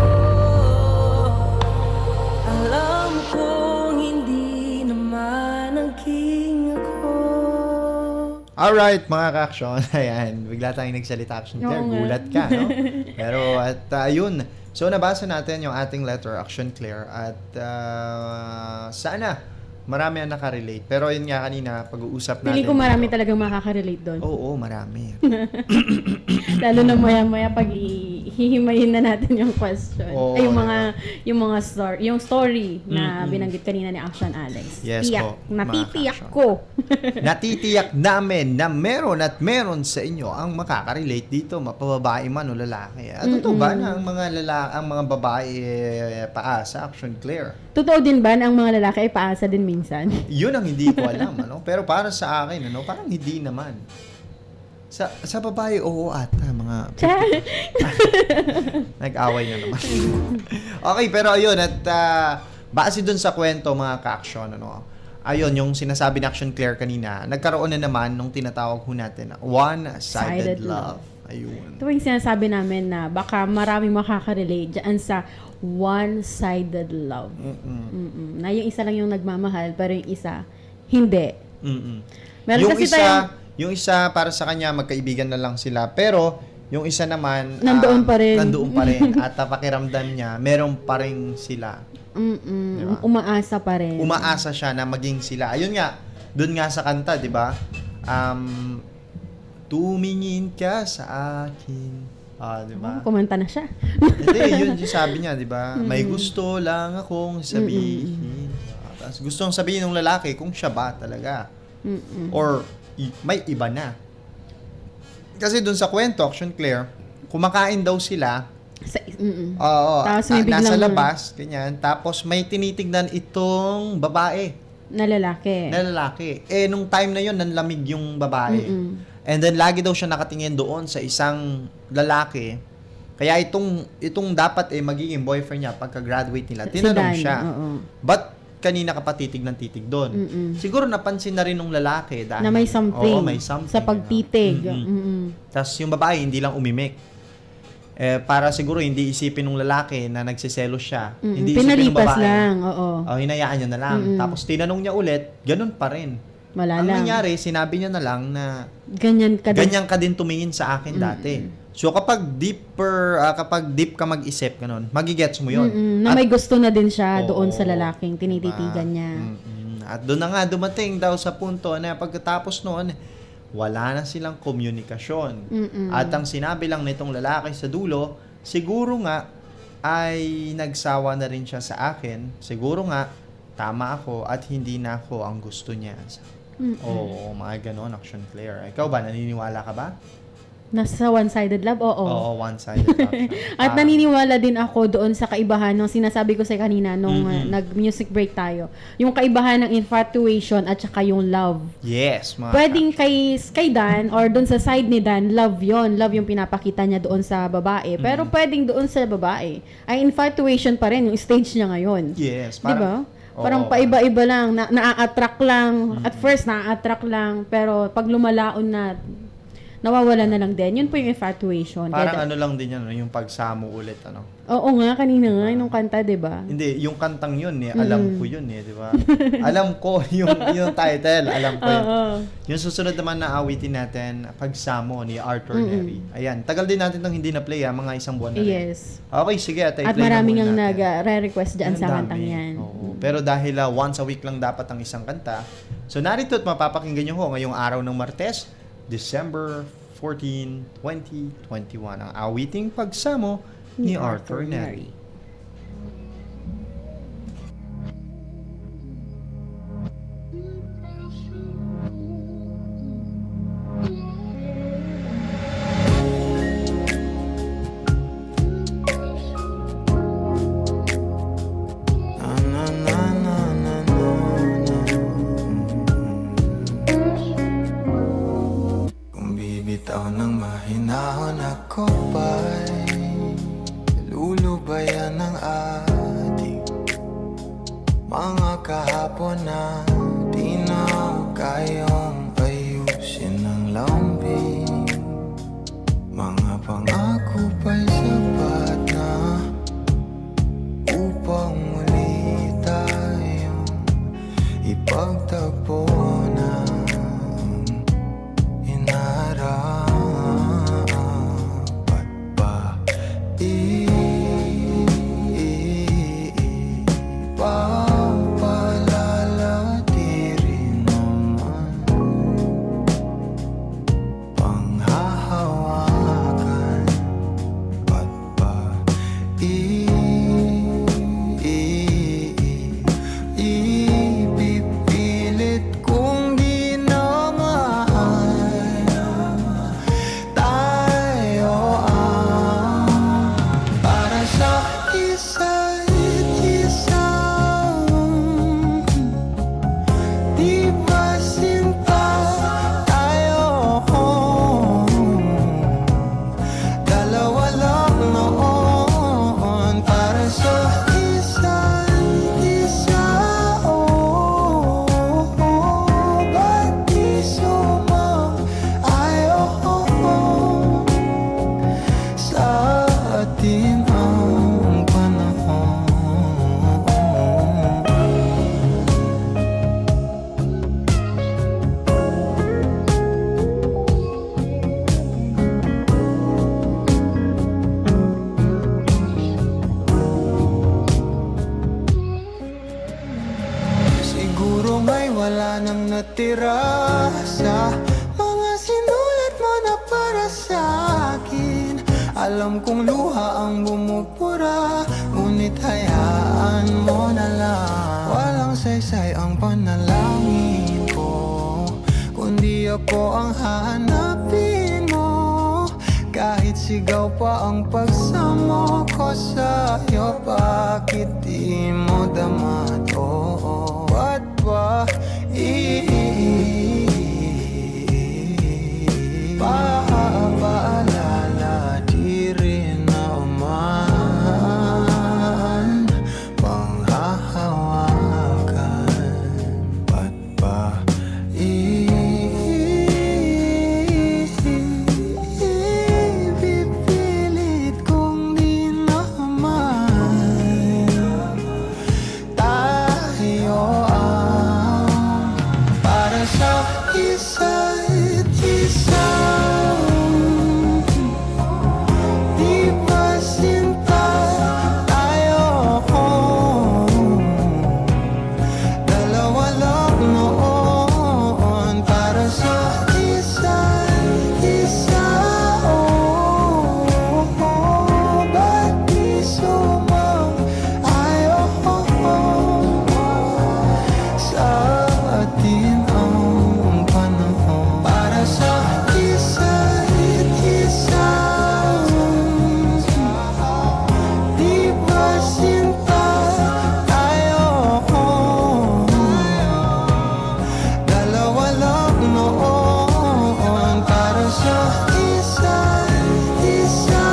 Alam kong hindi naman naging ako. Alright, mga ka-action. Ayan, bigla tayong nagsalita action Claire. Oo nga. Gulat ka, no? Pero at yun. So, nabasa natin yung ating letter, Action Claire. At sana marami ang nakarelate. Pero yun nga kanina, pag-uusap natin. Pili ko marami dito. talagang makaka-relate doon. Oo, marami. Lalo na maya-maya pag hihimayin na natin yung question. Oo, Ay, yung story na binanggit kanina ni Action Alex. Yes Tiyak, po, mga natitiyak ka-action. ko. Natitiyak namin na meron at meron sa inyo ang makaka-relate dito, mapababae man o lalaki. At totoo ba na ang mga babae paasa, Action Claire? Totoo din ba na ang mga lalaki ay paasa din minsan? Yun ang hindi ko alam, ano? Pero para sa akin, ano, parang hindi naman. Sa babae, oo ata, mga... Nag-away na naman. Okay, pero ayun, at base dun sa kwento, mga ka-action, ano, ayun, yung sinasabi ni Action Claire kanina, nagkaroon na naman nung tinatawag ho natin na one-sided Sided love. Ayun. Ito yung sinasabi namin na baka maraming makaka-relate dyan sa one-sided love. Na yung isa lang yung nagmamahal, pero yung isa, hindi. Meron Yung kasi yung isa para sa kanya magkaibigan na lang sila, pero yung isa naman Nandoon pa rin. Nandoon pa rin at pakiramdam niya meron pa rin sila. Diba? Umaasa pa rin. Umaasa siya na maging sila. Ayun nga, doon nga sa kanta, 'di ba? Tumingin ka sa akin. Di ba? Kumanta na siya. Hindi, yun yung sabi niya, 'di ba? May gusto lang akong sabihin. Tapos gustong sabihin ng lalaki kung siya ba talaga. Or may iba na. Kasi dun sa kwento, Action Claire, kumakain daw sila. Oo, Tapos may nasa biglang- labas, ganyan. Tapos may tinitignan itong babae Na lalaki. na lalaki. Nung time na yun, nanlamig yung babae. And then, lagi daw siya nakatingin doon sa isang lalaki. Kaya itong dapat magiging boyfriend niya pagka-graduate nila. Tinanong Dan, siya. oo. But, kanina ka pa titig ng titig doon. Siguro napansin na rin ng lalaki dahil... Na may something. Oo, may something. Sa pagtitig. Tapos yung babae, hindi lang umimik. Para siguro hindi isipin ng lalaki na nagsiselos siya. Hindi isipin ng Pinalipas babae. lang, oo. Hinayaan niya na lang. Tapos tinanong niya ulit, ganun pa rin. Wala Ang lang. nangyari, sinabi niya na lang na Ganyan ka din. ganyan ka din tumingin sa akin dati. So kapag deep ka mag-isip ganun, magigets mo 'yon. Na may gusto na din siya Oo, doon sa lalaking tinititigan niya. At doon na nga dumating daw sa punto na pagkatapos noon, wala na silang komunikasyon. At ang sinabi lang nitong lalaki sa dulo, siguro nga ay nagsawa na rin siya sa akin. Siguro nga tama ako at hindi na ako ang gusto niya. Oo, mga ganon, Action Claire. Ikaw ba, naniniwala ka ba? Nasa one-sided love? Oo. Oo, one-sided love siya. At naniniwala din ako doon sa kaibahan nung sinasabi ko sa kanina nung nag-music break tayo. Yung kaibahan ng infatuation at saka yung love. Yes, mga Pwedeng kay Dan or doon sa side ni Dan, love yon, love yung pinapakita niya doon sa babae. Pero pwedeng doon sa babae ay infatuation pa rin yung stage niya ngayon. Yes, Di ba? Parang Oo. paiba-iba lang, naa-attract lang. At first, naa-attract lang. Pero pag lumalaon na, nawawala na lang din. Yun po yung infatuation. Parang ano lang din yan, yung pagsamo ulit, ano? Oo nga, kanina nga, nung kanta, di ba? Hindi, yung kantang yun, alam ko yun, di ba? Alam ko yung title, alam ko yun. Oo. Yung susunod naman na awitin natin, Pagsamo ni Arthur Neri. Ayan, tagal din natin itong hindi na-play, mga isang buwan na rin. Yes. Okay, sige, at At i-play na maraming muna ang natin. nag-re-request dyan Ang sa dami. kantang yan. Oo. Pero dahil once a week lang dapat ang isang kanta, so narito at mapapakinggan nyo ho ngayong araw ng Martes, December 14, 2021, ang awiting Pagsamo ni Arthur Neri. Na na na na na na na. mga kahapon na di na kayang ayusin ng lambing. Mga pangako pa'y sapat na upang muli tayong ipagtagpo ng inarapat pa. Ipapalala di rin naman panghahawakan pat pa. Ipipilit kong di na mahal tayo para sa isa't isa. Di ba sinta tayo? Dalawa lang noon para sa isa't isa. Ba't di sumang-ayon sa atin ang panahon? Siguro may wala nang natira sa mga sinulat mo na para sa akin. Alam kong luha ang bumupura, ngunit hayaan mo na lang. Walang saysay ang panalangin ko, kundi ako ang hahanapin mo. Kahit sigaw pa ang pagsamo ko sa'yo, bakit di mo dama to? Ba't ba paalala di rin naman panghahawakan? Ba't ba ipipilit kong di naman tayo para sa isa't isa? Di ba sinta tayo? Dalawa lang noon para sa isa't isa. Ba't di sumang-ayon sa atin ang panahon para sa isa't isa? Di ba sinta tayo? Dalawa lang noon para sa isa't isa.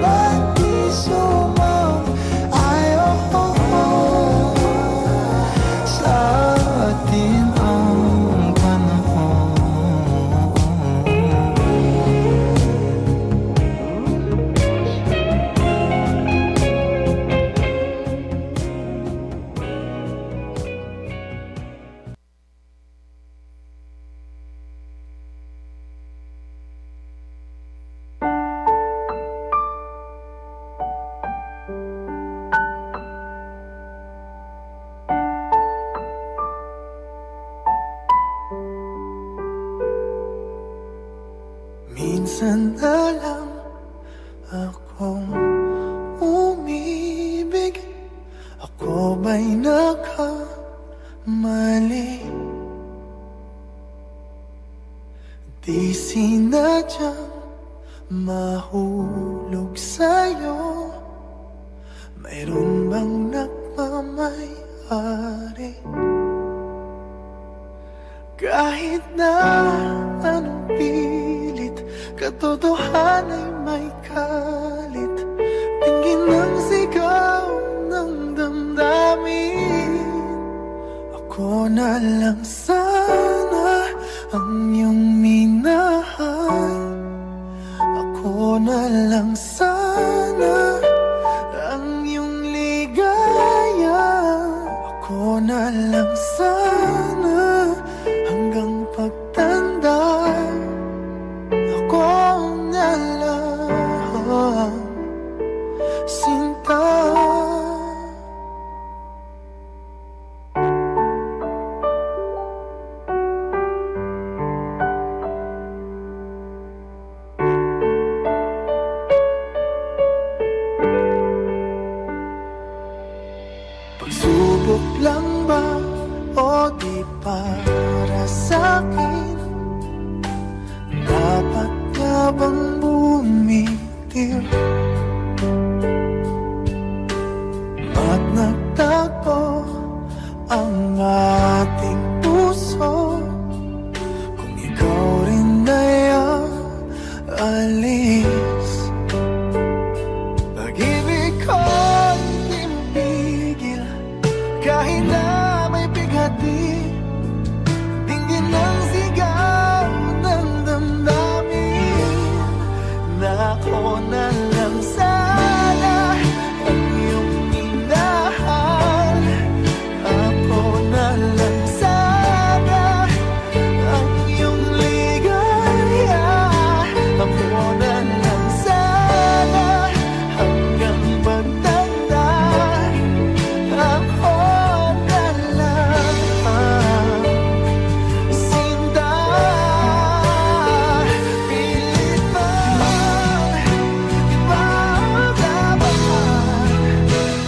Ba't di sumang-ayon sa atin ang panahon? Minsan na lang akong umibig. Ako ba'y nakamali? Di sinadyang mahulog sa'yo. Mayroon bang nagmamay-ari? Kahit na anong pilit, katotohanan ay may kalit. Tingin ng sigaw na na lang sana ang iyong minahal. Ako na lang sana ang iyong ligaya. Ako na lang sana hanggang pagtanda. Ako na lang, sinta. Pagsubok lang ba o di para sa'kin? Dapat ka bang bumitiw at nagtagpo ang ating puso? Kung ikaw rin ay alis, pag-ibig ko hindi mapigil kahit na may bighati. Dinggin ang sigaw ng damdamin na ako na lang sana ang iyong minahal. Ako na lang sana ang iyong ligaya. Ako na lang sana hanggang pagtanda. Ako na lang, sinta. Pilit man ipaglaban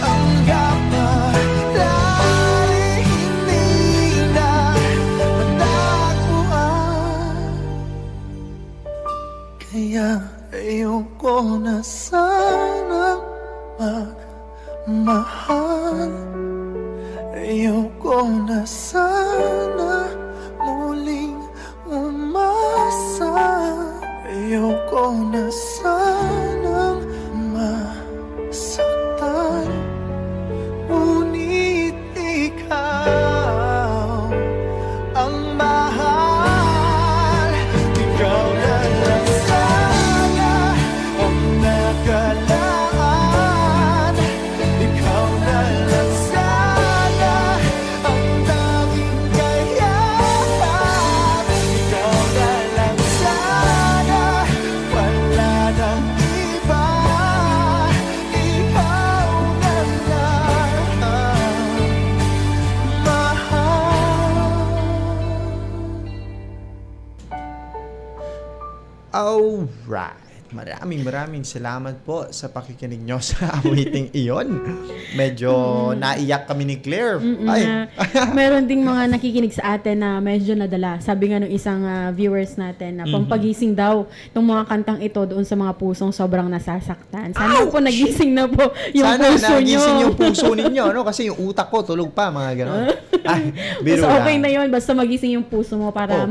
ang kapalaran, hindi na matagpuan. Kaya ayoko na sanang magmahal. Ayoko na sana muling umasa. Ayoko na sanang masaktan. Ngunit ikaw ang mahal. Ikaw na lang sana ang nakalaan. Ikaw na lang sana ang tanging kayahan. Ikaw na lang sana, wala nang iba. Ikaw na lang mahal. Alright. Maraming salamat po sa pakikinig nyo sa awiting iyon. Medyo naiyak kami ni Claire. Ay. Meron ding mga nakikinig sa atin na medyo nadala. Sabi nga nung isang viewers natin na pampagising daw ng mga kantang ito doon sa mga pusong sobrang nasasaktan. Sana po nagising na po yung Sana puso nyo. nagising yung puso ninyo, no? Kasi yung utak ko tulog pa, mga ganon. Ay, biro Basta okay lang. na yun. Basta magising yung puso mo para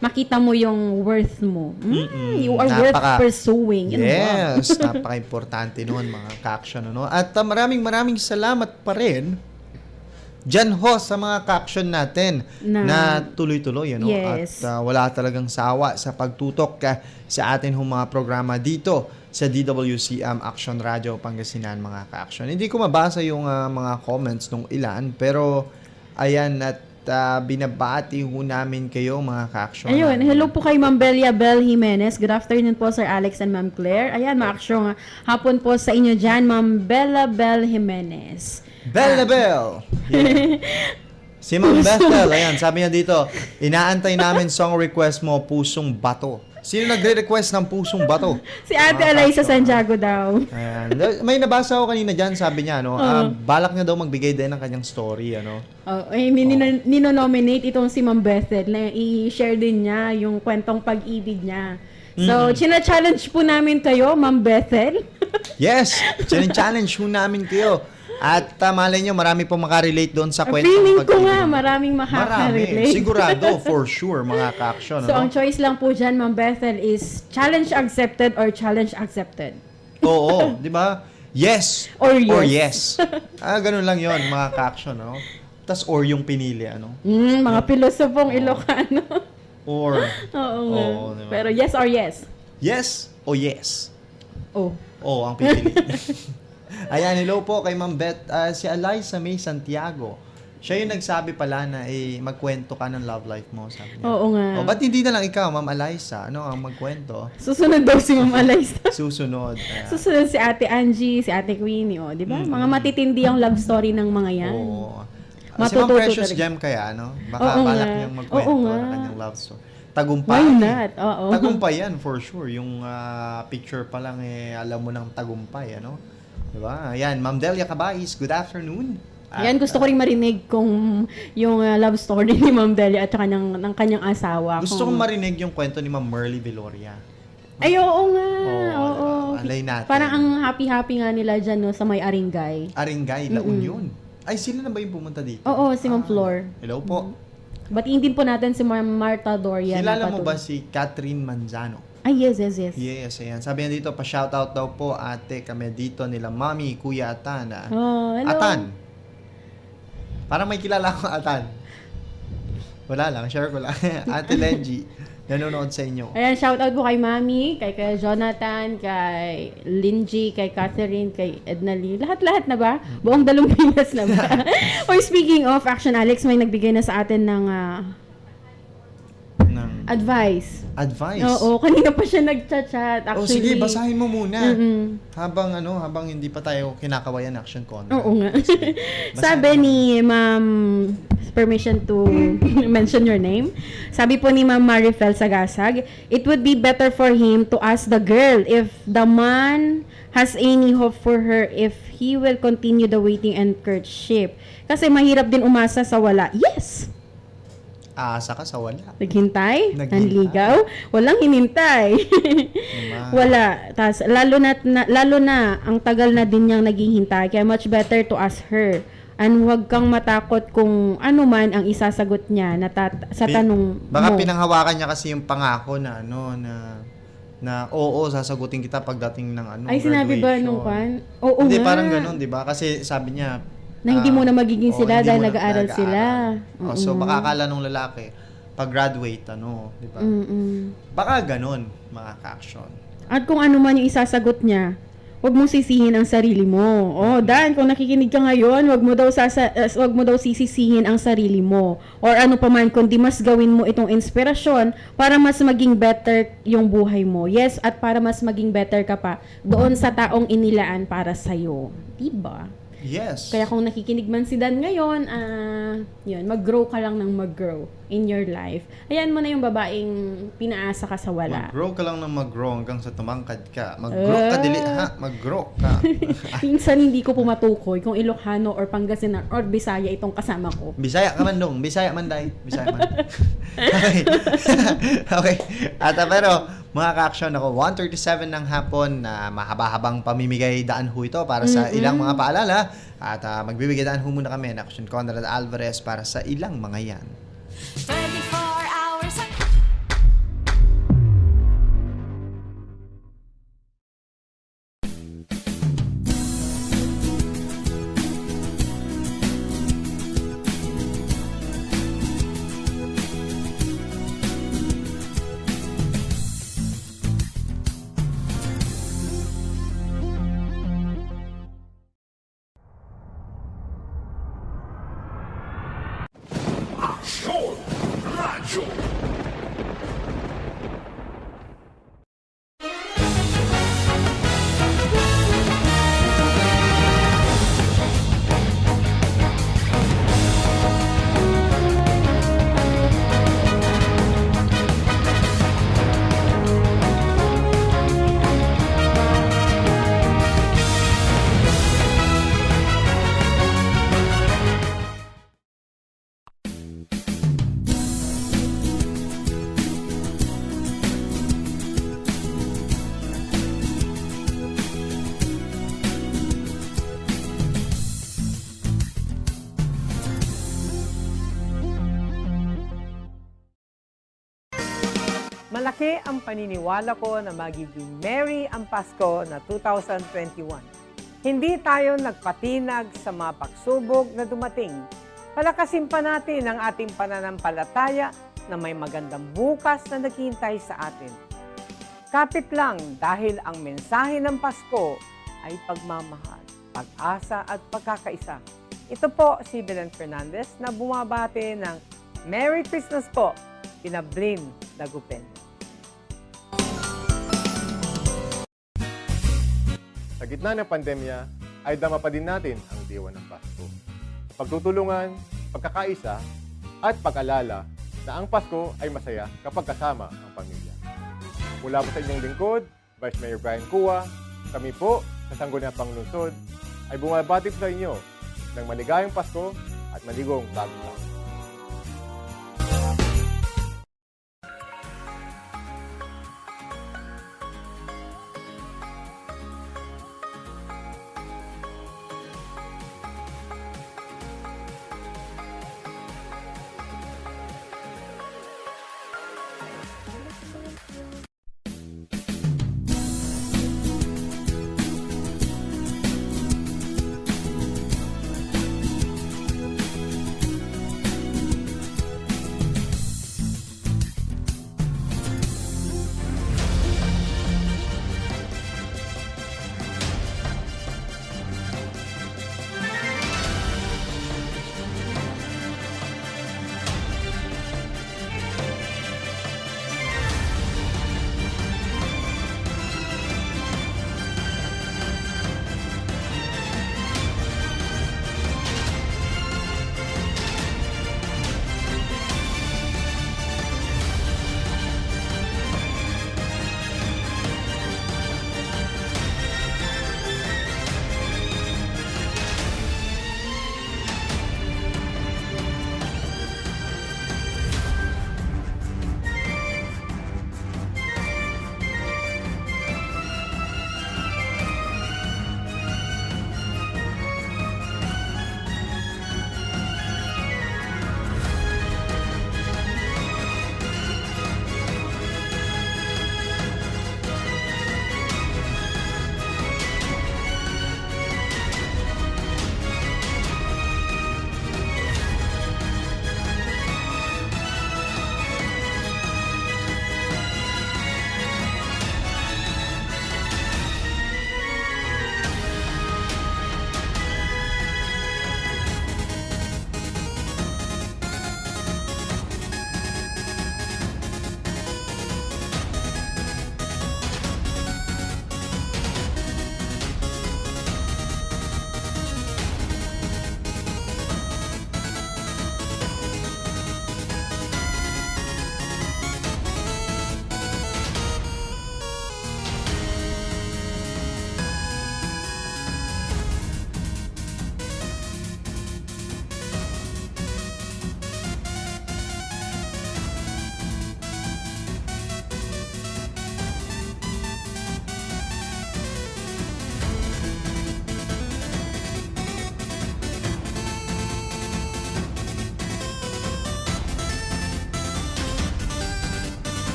makita mo yung worth mo. You are worth pursuing. Ano ba? Yes, napaka-importante noon, mga ka-action. Ano? At maraming salamat pa rin dyan ho sa mga ka-action natin na tuloy-tuloy. Ano? Yes. At wala talagang sawa sa pagtutok sa atin hong mga programa dito sa DWCM Action Radio Pangasinan, mga ka-action. Hindi ko mabasa yung mga comments nung ilan, pero ayan, at binabati ho namin kayo, mga ka-action. Ayun, hello po kay Ma'am Belia Bel Jimenez. Good afternoon po, Sir Alex and Ma'am Claire. Ayan, mga hapon po sa inyo dyan, Ma'am Bella Bel Jimenez. Bella Bell! Yeah. Si Ma'am Bethel, ayan, sabi niya dito, inaantay namin song request mo, Pusong Bato. Sino nagre-request ng Pusong Bato? Si Ate Eliza Santiago daw. Ayan. May nabasa ako kanina dyan, sabi niya, no, balak niya daw magbigay din ng kanyang story, ano. Nino-nominate itong si Ma'am Bethel na i-share din niya yung kwentong pag-ibig niya. So, china-challenge po namin kayo, Ma'am Bethel. Yes, challenge ho namin kayo. At malay nyo, marami po makarelate doon sa kwentong Feeling ko pag-ibig. nga, maraming makaka-relate. Sigurado, for sure, mga ka-action. So, ang choice lang po dyan, Ma'am Bethel, is challenge accepted or challenge accepted. Oo, di ba? Yes Or yes. Ganun lang yon, mga ka-action, no? Tas or yung pinili, ano? Mga pilosopong Ilocano. Or, Oo nga. Oo, diba? Pero yes or yes? yes o yes? Oh. Oo, ang pipili. Ayan, hello po kay Ma'am Beth. Si Eliza May Santiago. Siya yung nagsabi pala na magkwento ka ng love life mo, sabi niya. Oo nga. O, ba't hindi na lang ikaw, Ma'am Eliza? Ano ang magkwento? Susunod daw si Ma'am Eliza. Susunod. Ayan. Susunod si Ate Angie, si Ate Queenie, oh, di ba? Mga matitindi ang love story ng mga yan. Oo. Si Ma'am Matututo Precious talaga. Gem kaya, no? Baka Oo balak nga. niyang magkwento Oo nga. ng kanyang love story. Tagumpay. Why not? Oo. Tagumpay yan, for sure. Yung picture pa lang, alam mo ng tagumpay, ano? Diba? Ayan, Ma'am Delia Cabais, good afternoon. Yan, gusto ko rin marinig kung yung love story ni Ma'am Delia at ng kanyang asawa. Gusto kong marinig yung kwento ni Ma'am Merly Viloria. Ay, oo nga. Oo. Alay natin. Parang ang happy-happy nga nila dyan, no, sa may Aringay. Aringay, La Union. Ay, sila na ba yung pumunta dito? Oo, si Ma'am Flor. Hello po. Batiin din po natin si Ma'am Martha Dorian. Kilala mo ba si Catherine Manzano? Ay, yes. Yes, ayan. Sabi niya dito, pa-shoutout daw po, ate, kami dito nila, Mami, Kuya Atan. Oh, hello. Atan. Parang may kilala akong Atan. Wala lang, share ko lang. Ate Lenji, nanonood sa inyo. Ayan, shoutout po kay Mami, kay Jonathan, kay Linji, kay Catherine, kay Edna Lee. Lahat-lahat na ba? Buong Dalumpinas na ba? Or speaking of, Action Alex, may nagbigay na sa atin ng Ng advice. advice. Oo, kanina pa siya nag-chat. Oh, Actually, sige, basahin mo muna. Mm-mm. Habang hindi pa tayo kinakawayan action content. Oo nga. Sige. Sabi ni Ma'am, permission to mention your name. Sabi po ni Ma'am Marifel Sagasag, it would be better for him to ask the girl if the man has any hope for her if he will continue the waiting and courtship. Kasi mahirap din umasa sa wala. Yes! Asa ka sa wala. Naghintay? Naghintay. Nanligaw? Walang hinintay. Wala. Tas lalo na ang tagal na din niyang naghihintay. Kaya much better to ask her. And huwag kang matakot kung ano man ang isasagot niya sa tanong Baka mo. pinanghawakan niya kasi yung pangako na na oo, sasagutin kita pagdating ng Ay, sinabi ba graduation. nung kan? Oo Hindi, nga. parang ganun, di ba? Kasi sabi niya, Na hindi mo na magiging oo, sila hindi dahil mo na nag-aaral sila. So, baka akala nung lalaki, pag-graduate, di ba? Baka ganun, mga ka-action. At kung ano man yung isasagot niya, huwag mong sisihin ang sarili mo. Oh, Dan, kung nakikinig ka ngayon, huwag mo daw sisisihin ang sarili mo. Or ano pa man, kundi mas gawin mo itong inspirasyon para mas maging better yung buhay mo. Yes, at para mas maging better ka pa doon sa taong inilaan para sa'yo. Diba? Yes. Kaya kung nakikinig man si Dan ngayon, yun, mag-grow ka lang ng mag-grow in your life. Ayan mo na yung babaeng pinaasa ka sa wala. Mag-grow ka lang ng mag-grow hanggang sa tumangkad ka. Mag-grow ka, mag-grow ka. Minsan hindi ko pumatukoy kung Ilocano or Pangasinan or Bisaya itong kasama ko. Bisaya ka man dong. Bisaya man day. Bisaya man. Okay. Okay. At pero, mga ka-action, ako, 1:37 ng hapon na mahaba-habang pamimigay daan ho ito para sa ilang mga paalala. At magbibigay daan ho muna kami ng Action Conrad Alvarez para sa ilang mga yan. 24 hours. Malaki ang paniniwala ko na magiging merry ang Pasko na 2021. Hindi tayo nagpatinag sa mga pagsubok na dumating. Palakasin pa natin ang ating pananampalataya na may magandang bukas na naghihintay sa atin. Kapit lang dahil ang mensahe ng Pasko ay pagmamahal, pag-asa at pagkakaisa. Ito po si Belen Fernandez na bumabati ng Merry Christmas po, Pinablin Dagupen. Sa gitna ng pandemya, ay dama pa din natin ang diwa ng Pasko. Pagtutulungan, pagkakaisa, at pag-alala na ang Pasko ay masaya kapag kasama ang pamilya. Mula po sa inyong lingkod, Vice Mayor Brian Cua, kami po sa Sangguniang Panglungsod ay bumabati po sa inyo ng maligayang Pasko at maligong bagong taon.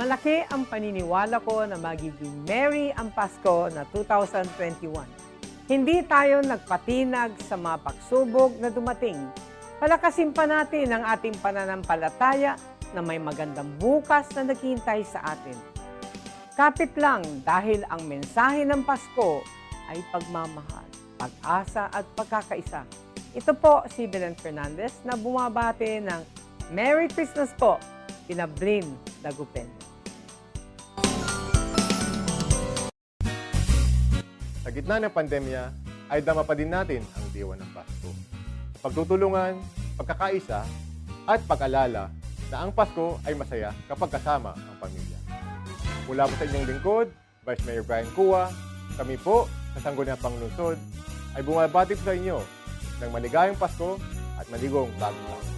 Malaki ang paniniwala ko na magiging merry ang Pasko na 2021. Hindi tayo nagpatinag sa mga pagsubok na dumating. Palakasin pa natin ang ating pananampalataya na may magandang bukas na naghihintay sa atin. Kapit lang dahil ang mensahe ng Pasko ay pagmamahal, pag-asa at pagkakaisa. Ito po si Belen Fernandez na bumabati ng Merry Christmas po, Pinablin Dagupen. Sa gitna ng pandemya, ay dama pa din natin ang diwa ng Pasko. Pagtutulungan, pagkakaisa, at pag-alala na ang Pasko ay masaya kapag kasama ang pamilya. Mula po sa inyong lingkod, Vice Mayor Brian Cua, kami po sa Sangguniang Panglungsod ay bumabati po sa inyo ng maligayang Pasko at maligong bagong taon.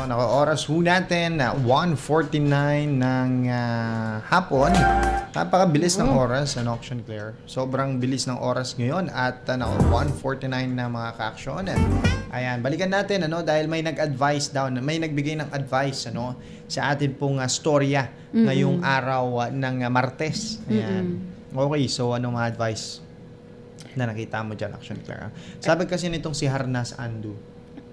Naka-oras ho natin na 1:49 ng hapon. Napakabilis ng oras, Auction Claire. Sobrang bilis ng oras ngayon at 1:49 na mga ka-aksyon. Ayan, balikan natin dahil may nag-advise daw, may nagbigay ng advice sa atin pong storya ngayong araw ng Martes. Ayan. Okay, so ano mga advice na nakita mo dyan, Auction Claire? Sabi kasi nitong si Harnas Andu.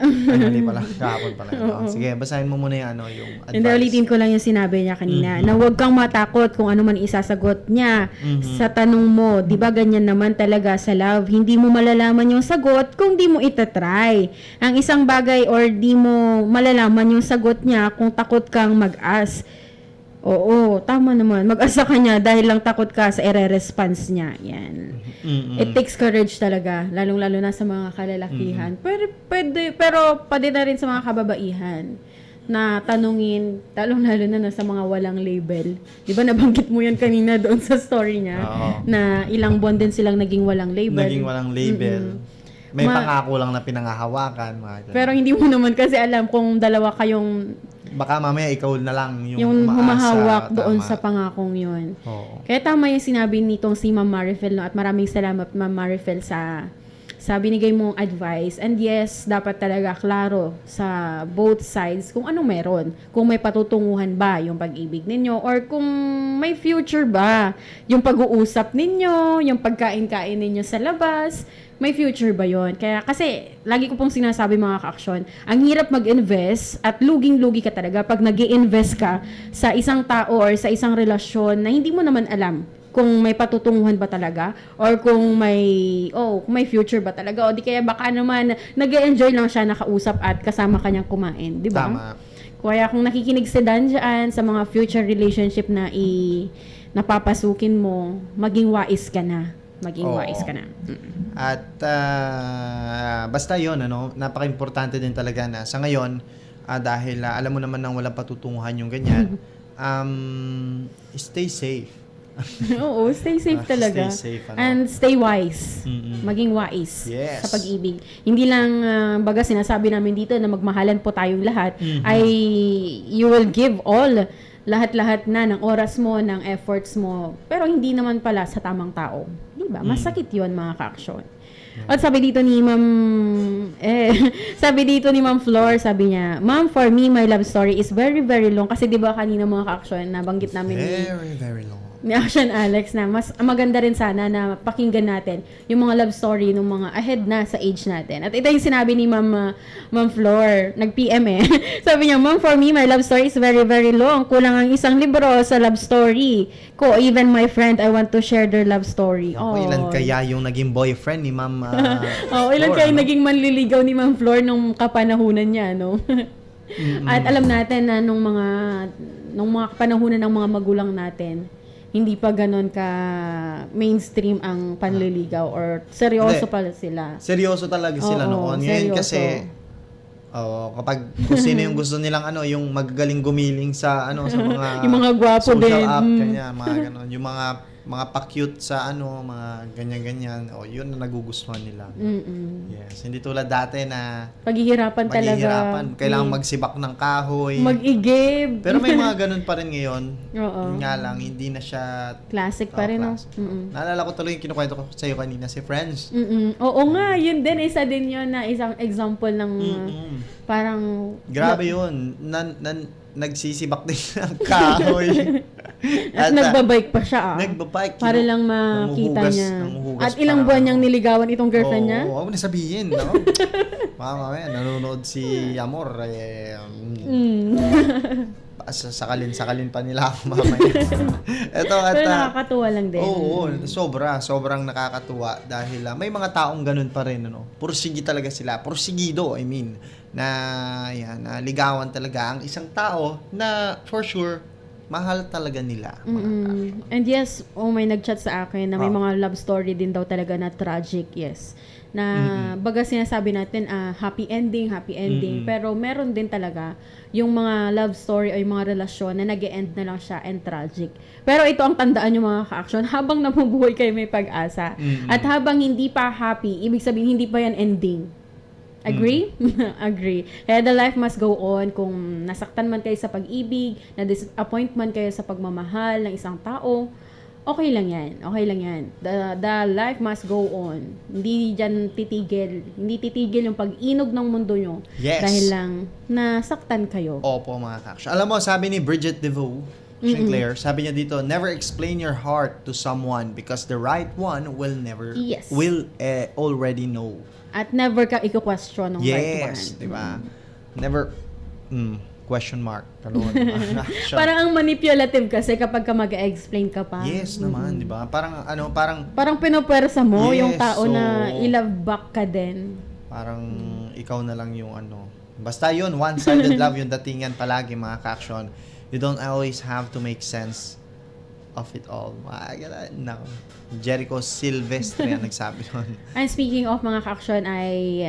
Ay, mali pala. Kahapon pala. Sige, basahin mo muna yung advice. And ulitin ko lang yung sinabi niya kanina, na huwag kang matakot kung ano man isasagot niya sa tanong mo. Di ba ganyan naman talaga sa love? Hindi mo malalaman yung sagot kung di mo itatry. Ang isang bagay or di mo malalaman yung sagot niya kung takot kang mag-ask. Oo, tama naman. Mag-asa ka niya dahil lang takot ka sa ire-response niya. Yan. It takes courage talaga, lalong-lalo na sa mga kalalakihan. Pero pwede na rin sa mga kababaihan na tanungin, lalong-lalo na sa mga walang label. Di ba nabanggit mo yan kanina doon sa story niya, Oo. na ilang buwan din silang naging walang label. Naging walang label. May pangako lang na pinangahawakan. Mga ganun. Pero hindi mo naman kasi alam kung dalawa kayong baka mamaya ikaw na lang yung umaasa, humahawak doon tama. sa pangakong yun. Oo. Kaya tama yung sinabi nitong si Ma'am Marifel, no? At maraming salamat Ma'am Marifel sa binigay mong advice. And yes, dapat talaga klaro sa both sides kung anong meron. Kung may patutunguhan ba yung pag-ibig ninyo or kung may future ba yung pag-uusap ninyo, yung pagkain-kain ninyo sa labas. May future ba yon? Kaya kasi, lagi ko pong sinasabi mga ka-aksyon, ang hirap mag-invest at luging-lugi ka talaga pag nag-i-invest ka sa isang tao or sa isang relasyon na hindi mo naman alam kung may patutunguhan ba talaga or kung may future ba talaga o di kaya baka naman nag-enjoy lang siya nakausap at kasama kanyang kumain, di ba? Tama. Kaya kung nakikinig si Dan dyan sa mga future relationship na napapasukin mo, maging wais ka na. Maging Oo. wais ka na. At basta yon napaka-importante din talaga na sa ngayon, dahil alam mo naman nang walang patutunguhan yung ganyan, stay safe. Oo, stay safe talaga. Stay safe, And stay wise. Mm-mm. Maging wise Yes. sa pag-ibig. Hindi lang, baga sinasabi namin dito na magmahalan po tayong lahat, ay you will give all, lahat-lahat na ng oras mo, ng efforts mo, pero hindi naman pala sa tamang tao. Diba? Masakit yun, mga ka-aksyon. At sabi dito ni Ma'am, sabi dito ni Ma'am Flor, sabi niya, Ma'am, for me, my love story is very, very long. Kasi diba kanina mga ka-aksyon, nabanggit namin Very, very long. ni Action Alex na mas maganda rin sana na pakinggan natin yung mga love story ng mga ahead na sa age natin. At ito yung sinabi ni Ma'am Flor, nag-PM Sabi niya, Ma'am, for me, my love story is very, very long. Kulang ang isang libro sa love story ko. Even my friend, I want to share their love story. Ako, ilan kaya yung naging boyfriend ni Ma'am ilan Flor, kaya no? naging manliligaw ni Ma'am Flor nung kapanahunan niya, no? At alam natin na nung mga kapanahunan ng mga magulang natin, hindi pa ganon ka mainstream ang panliligaw or seryoso Hindi. pala sila. Seryoso talaga sila Oo, noon. Ngayon seryoso. kasi kapag kung sino yung gusto nilang yung magagaling gumiling sa sa mga Yung mga gwapo social din. app kanya, mga ganon, yung mga pa-cute sa mga ganyan-ganyan, yun na nagugustuhan nila. Yes, hindi tulad dati na Paghihirapan talaga. maghihirapan, kailangan magsibak ng kahoy. Mag-igib. Pero may mga ganun pa rin ngayon. Oo. Yun nga lang, hindi na siya Classic pa rin, no? classic. Naalala ko tuloy yung kinukwento ko sa iyo kanina, si Friends. Oo nga, yun din. Isa din yun na isang example ng parang... Grabe yun. Nagsisibak din ng kahoy. At nagbabike pa siya, Nagbabike. para lang makita Nanguhugas- niya. nanguhugas At ilang pa. buwan niyang niligawan itong girlfriend niya? Oo, huwag mo na sabihin, no? Baka mamaya, nanonood si Amor, sakalin pa nila ako mamaya. Pero nakakatuwa lang din. Oo, sobrang nakakatuwa dahil may mga taong ganun pa rin, Pursigi talaga sila, porsigido, I mean, na ligawan talaga ang isang tao na for sure mahal talaga nila. And yes, may nag-chat sa akin na may mga love story din daw talaga na tragic, yes. Na baga sinasabi natin happy ending, pero meron din talaga yung mga love story o yung mga relasyon na nag-e-end na lang siya and tragic. Pero ito ang tandaan yung mga ka-action, habang nabubuhay kayo may pag-asa at habang hindi pa happy, ibig sabihin hindi pa yan ending. Agree? Agree. Kaya the life must go on. Kung nasaktan man kayo sa pag-ibig, na-disappoint man kayo sa pagmamahal ng isang tao, okay lang yan. Okay lang yan. The life must go on. Hindi dyan titigil. Hindi titigil yung pag-inog ng mundo nyo. Yes. Dahil lang nasaktan kayo. Opo, mga kaksyo. Alam mo, sabi ni Bridget DeVoe, Sinclair, sabi niya dito, never explain your heart to someone because the right one will already know. At never ka i-question ng right one. Yes, di ba? Never, question mark. Parang ang manipulative kasi kapag ka mag-explain ka pa. Yes naman, di ba? Parang Parang pinupwersa mo yung Yes, tao na so- i-love back ka din. parang ikaw na lang yung basta yun, one-sided love yung datingan palagi, mga ka-action. You don't always have to make sense of it all. No. Jericho Silvestre ang nagsabi nun. And speaking of mga ka-action ay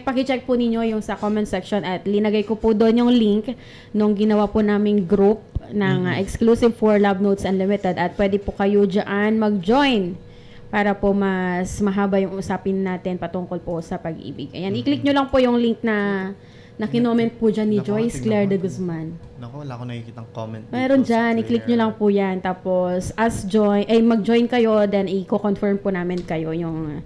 pakicheck po ninyo yung sa comment section at linagay ko po doon yung link nung ginawa po naming group ng exclusive for Love Notes Unlimited at pwede po kayo dyan mag-join para po mas mahaba yung usapin natin patungkol po sa pag-ibig. Ayan, i-click nyo lang po yung link na kinoment po dyan ni Naku, Joyce tingnan Claire mo. de Guzman. Naku, wala ko nakikitang comment dito. Meron sa dyan, i-click nyo lang po yan. Tapos, mag-join kayo, then i-confirm po namin kayo yung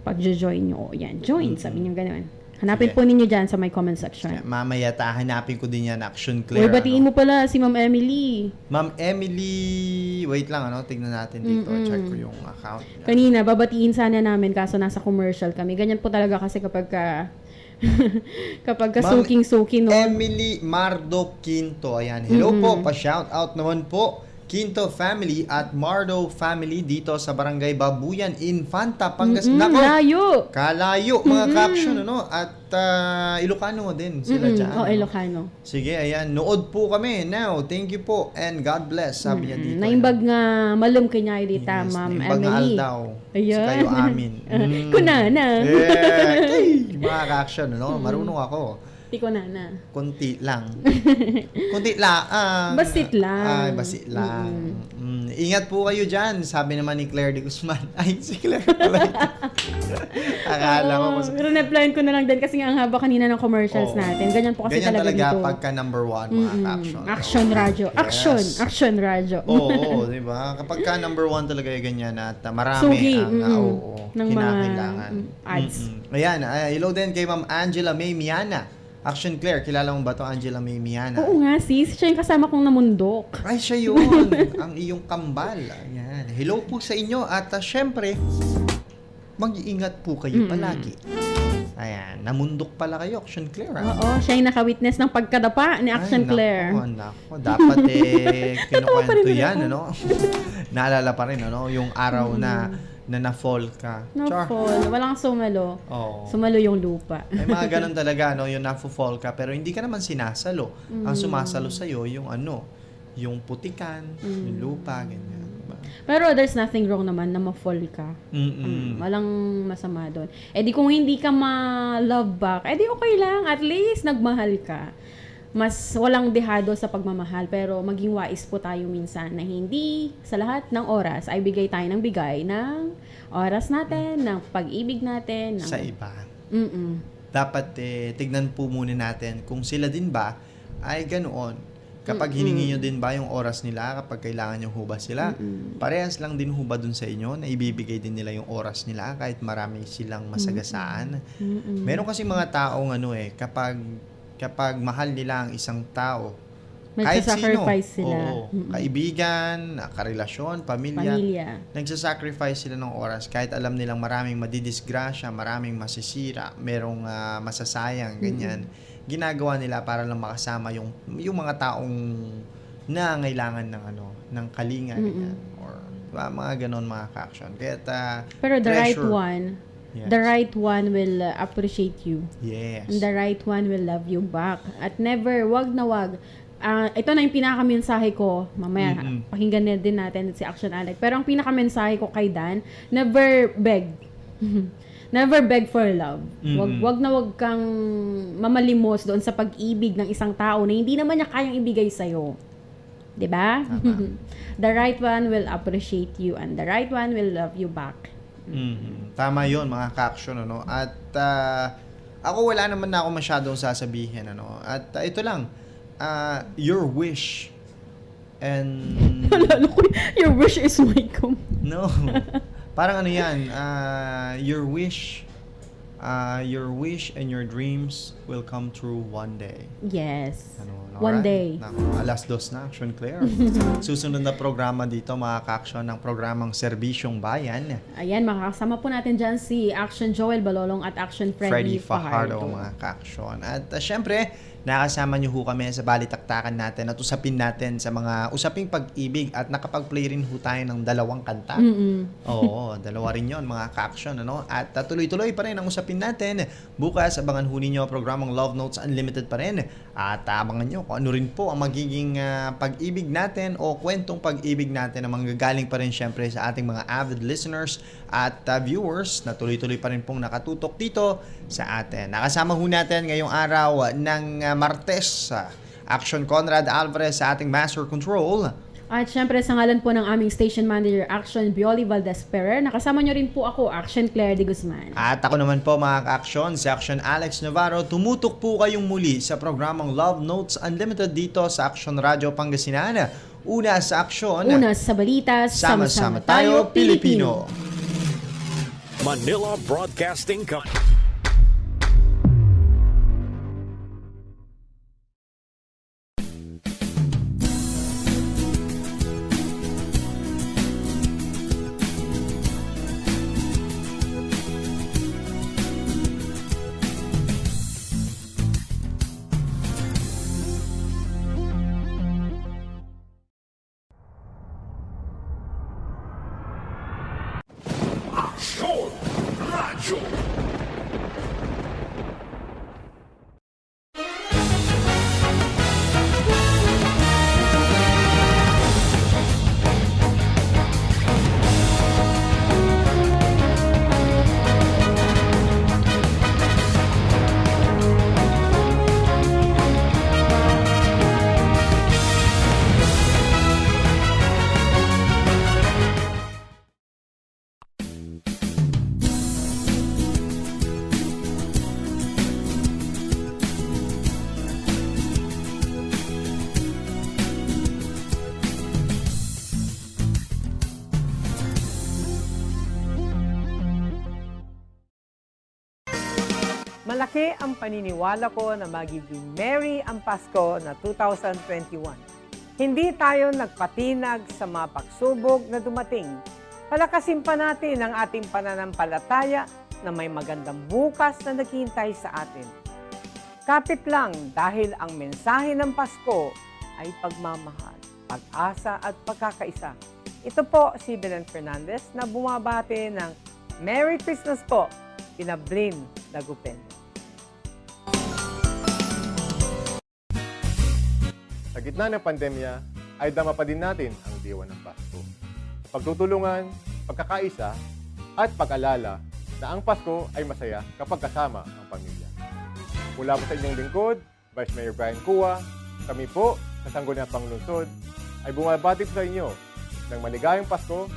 pag-join nyo. Yan, join, sabi nyo gano'n. Hanapin Sige. po ninyo dyan sa my comment section. Mamaya hanapin ko din yan, Action Claire. Uy, batiin mo pala si Ma'am Emily. Ma'am Emily, wait lang, tignan natin dito. Check ko yung account niya. Kanina, babatiin sana namin kaso nasa commercial kami. Ganyan po talaga kasi kapag kapag Ma'am suking-suking, no? Emily Mardo Quinto. Ayan. Hello po. Pa-shout out naman po. Quinto family at Mardo family dito sa Barangay Babuyan, Infanta, Pangasinan. Nako, Layo! kalayo mga ka-action, ano? At Ilocano din sila dyan. Oh, ano? Ilocano. Sige, ayan. Nood po kami now. Thank you po and God bless. Sabi niya dito. Naimbag nga malum kanyay dita, Yes, Ma'am naimbag nga Emily. aldaw. Ayan. Sa kayo amin. Kunana. Yeah. Kay, mga ka-action, ano? Marunong ako. Di kunana. Kunti lang. Kunti lang. Basit lang. Ay, basit lang. Ingat po kayo dyan. Sabi naman ni Claire de Guzman. Ay, si Claire pala ito. Akala ko. Pero na-plan ko na lang din kasi nga ang haba kanina ng commercials Oo. natin. Ganyan po kasi Ganyan talaga talaga dito. pagka number one, mga ka-action. Action radyo. Action. Yes. Action radyo. Oo, di ba? Kapag ka number one talaga yung ganyan at marami Sugi, ang ng mga kinakailangan. ads. Ayan, hello din kay Ma'am Angela May Miana. Action Claire, kilala mo ba to Angela May Miana? Oo nga sis, siya yung kasama kong namundok. Ay, siya yun. Ang iyong kambal. Ayan. Hello po sa inyo. At syempre, mag-iingat po kayo palagi. Ayan. Namundok pala kayo, Action Claire. Oo, siya yung nakawitness ng pagkadapa ni Action Claire. Nako. Dapat kinukwento rin yan, ako. ano? Naalala pa rin, ano? Yung araw na na-fall ka. No Char. fall. Walang sumalo. Oo. Sumalo yung lupa. May mga ganun talaga, no? Yung na-fall ka, pero hindi ka naman sinasalo. Ang sumasalo sa'yo, yung yung putikan, yung lupa, ganyan. Diba? Pero there's nothing wrong naman na ma-fall ka. Walang masama doon. Eh di kung hindi ka ma-love back, eh di okay lang. At least nagmahal ka. Mas walang dehado sa pagmamahal, pero maging wais po tayo minsan na hindi sa lahat ng oras ay bigay tayo ng bigay ng oras natin, ng pag-ibig natin. Sa iba. Mm-mm. Dapat tignan po muna natin kung sila din ba ay ganoon. Kapag hiningi nyo din ba yung oras nila, kapag kailangan nyo hubad sila, parehas lang din hubad dun sa inyo na ibibigay din nila yung oras nila kahit marami silang masagasaan. Meron kasi mga taong kapag mahal nila ang isang tao, kahit sino, Magsasacrifice sila. oo, kaibigan, karelasyon, pamilya, nagsasacrifice sila ng oras kahit alam nilang maraming madidisgrasya, maraming masisira, merong masasayang, ganyan. Ginagawa nila para lang makasama yung mga taong nangailangan ng kalinga, ganyan. Or diba, mga ganon, mga ka-action. Kaya pero the right treasure. one, Yes. the right one will appreciate you. Yes. And the right one will love you back. At never, wag na wag. Ito na yung pinakamensahe ko. Mamaya, pakinggan na din natin si Action Alec. Pero ang pinakamensahe ko kay Dan, never beg. Never beg for love. Wag na wag kang mamalimos doon sa pag-ibig ng isang tao na hindi naman niya kayang ibigay sa'yo. 'Di ba? The right one will appreciate you and the right one will love you back. Tama yun, mga ka-action, ano? At ako wala naman na ako masyadong sasabihin, ano? At ito lang, your wish and Lalo ko, your wish is my command. no, parang ano yan, your wish and your dreams will come true one day. Yes. alright? One day. Naku, alas 2 na, Action Claire. Susunod na programa dito, mga ka-action, ng programang Serbisyong Bayan. Ayan, makakasama po natin dyan si Action Joel Balolong at Action Freddy Freddy Fajardo, Fajardo. mga ka-action. At syempre, nakasama niyo ho kami sa balitaktakan natin at usapin natin sa mga usaping pag-ibig at nakapag-play rin ho tayo ng 2 kanta. Oo, 2 rin yon, mga ka-action, ano? At tuloy-tuloy pa rin ang usapin usapin natin. Bukas, abangan ho ninyo programang Love Notes Unlimited pa rin. At abangan nyo kung ano rin po ang magiging pag-ibig natin o kwentong pag-ibig natin na manggagaling pa rin syempre sa ating mga avid listeners at viewers na tuloy-tuloy pa rin pong nakatutok dito sa atin. Nakasama ho natin ngayong araw ng Martes, Action Conrad Alvarez sa ating Master Control. At syempre sa ngalan po ng aming station manager, Action Bioli Valdez Ferrer, nakasama nyo rin po ako, Action Claire de Guzman. At ako naman po mga ka-aksyon, si Action Alex Navarro, tumutok po kayong muli sa programang Love Notes Unlimited dito sa Action Radio Pangasinan. Una sa aksyon, Una sa balita, sama-sama tayo, Pilipino. Manila Broadcasting Company. Malaki ang paniniwala ko na magiging merry ang Pasko na 2021. Hindi tayo nagpatinag sa mga pagsubok na dumating. Palakasin pa natin ang ating pananampalataya na may magandang bukas na naghihintay sa atin. Kapit lang dahil ang mensahe ng Pasko ay pagmamahal, pag-asa at pagkakaisa. Ito po si Belen Fernandez na bumabati ng Merry Christmas po, Pinablin Dagupen. Sa gitna ng pandemya, ay dama pa din natin ang diwa ng Pasko. Pagtutulungan, pagkakaisa, at pag-alala na ang Pasko ay masaya kapag kasama ang pamilya. Mula po sa inyong lingkod, Vice Mayor Brian Cua, kami po sa Sangguniang Panglungsod ay bumabati po sa inyo ng maligayang Pasko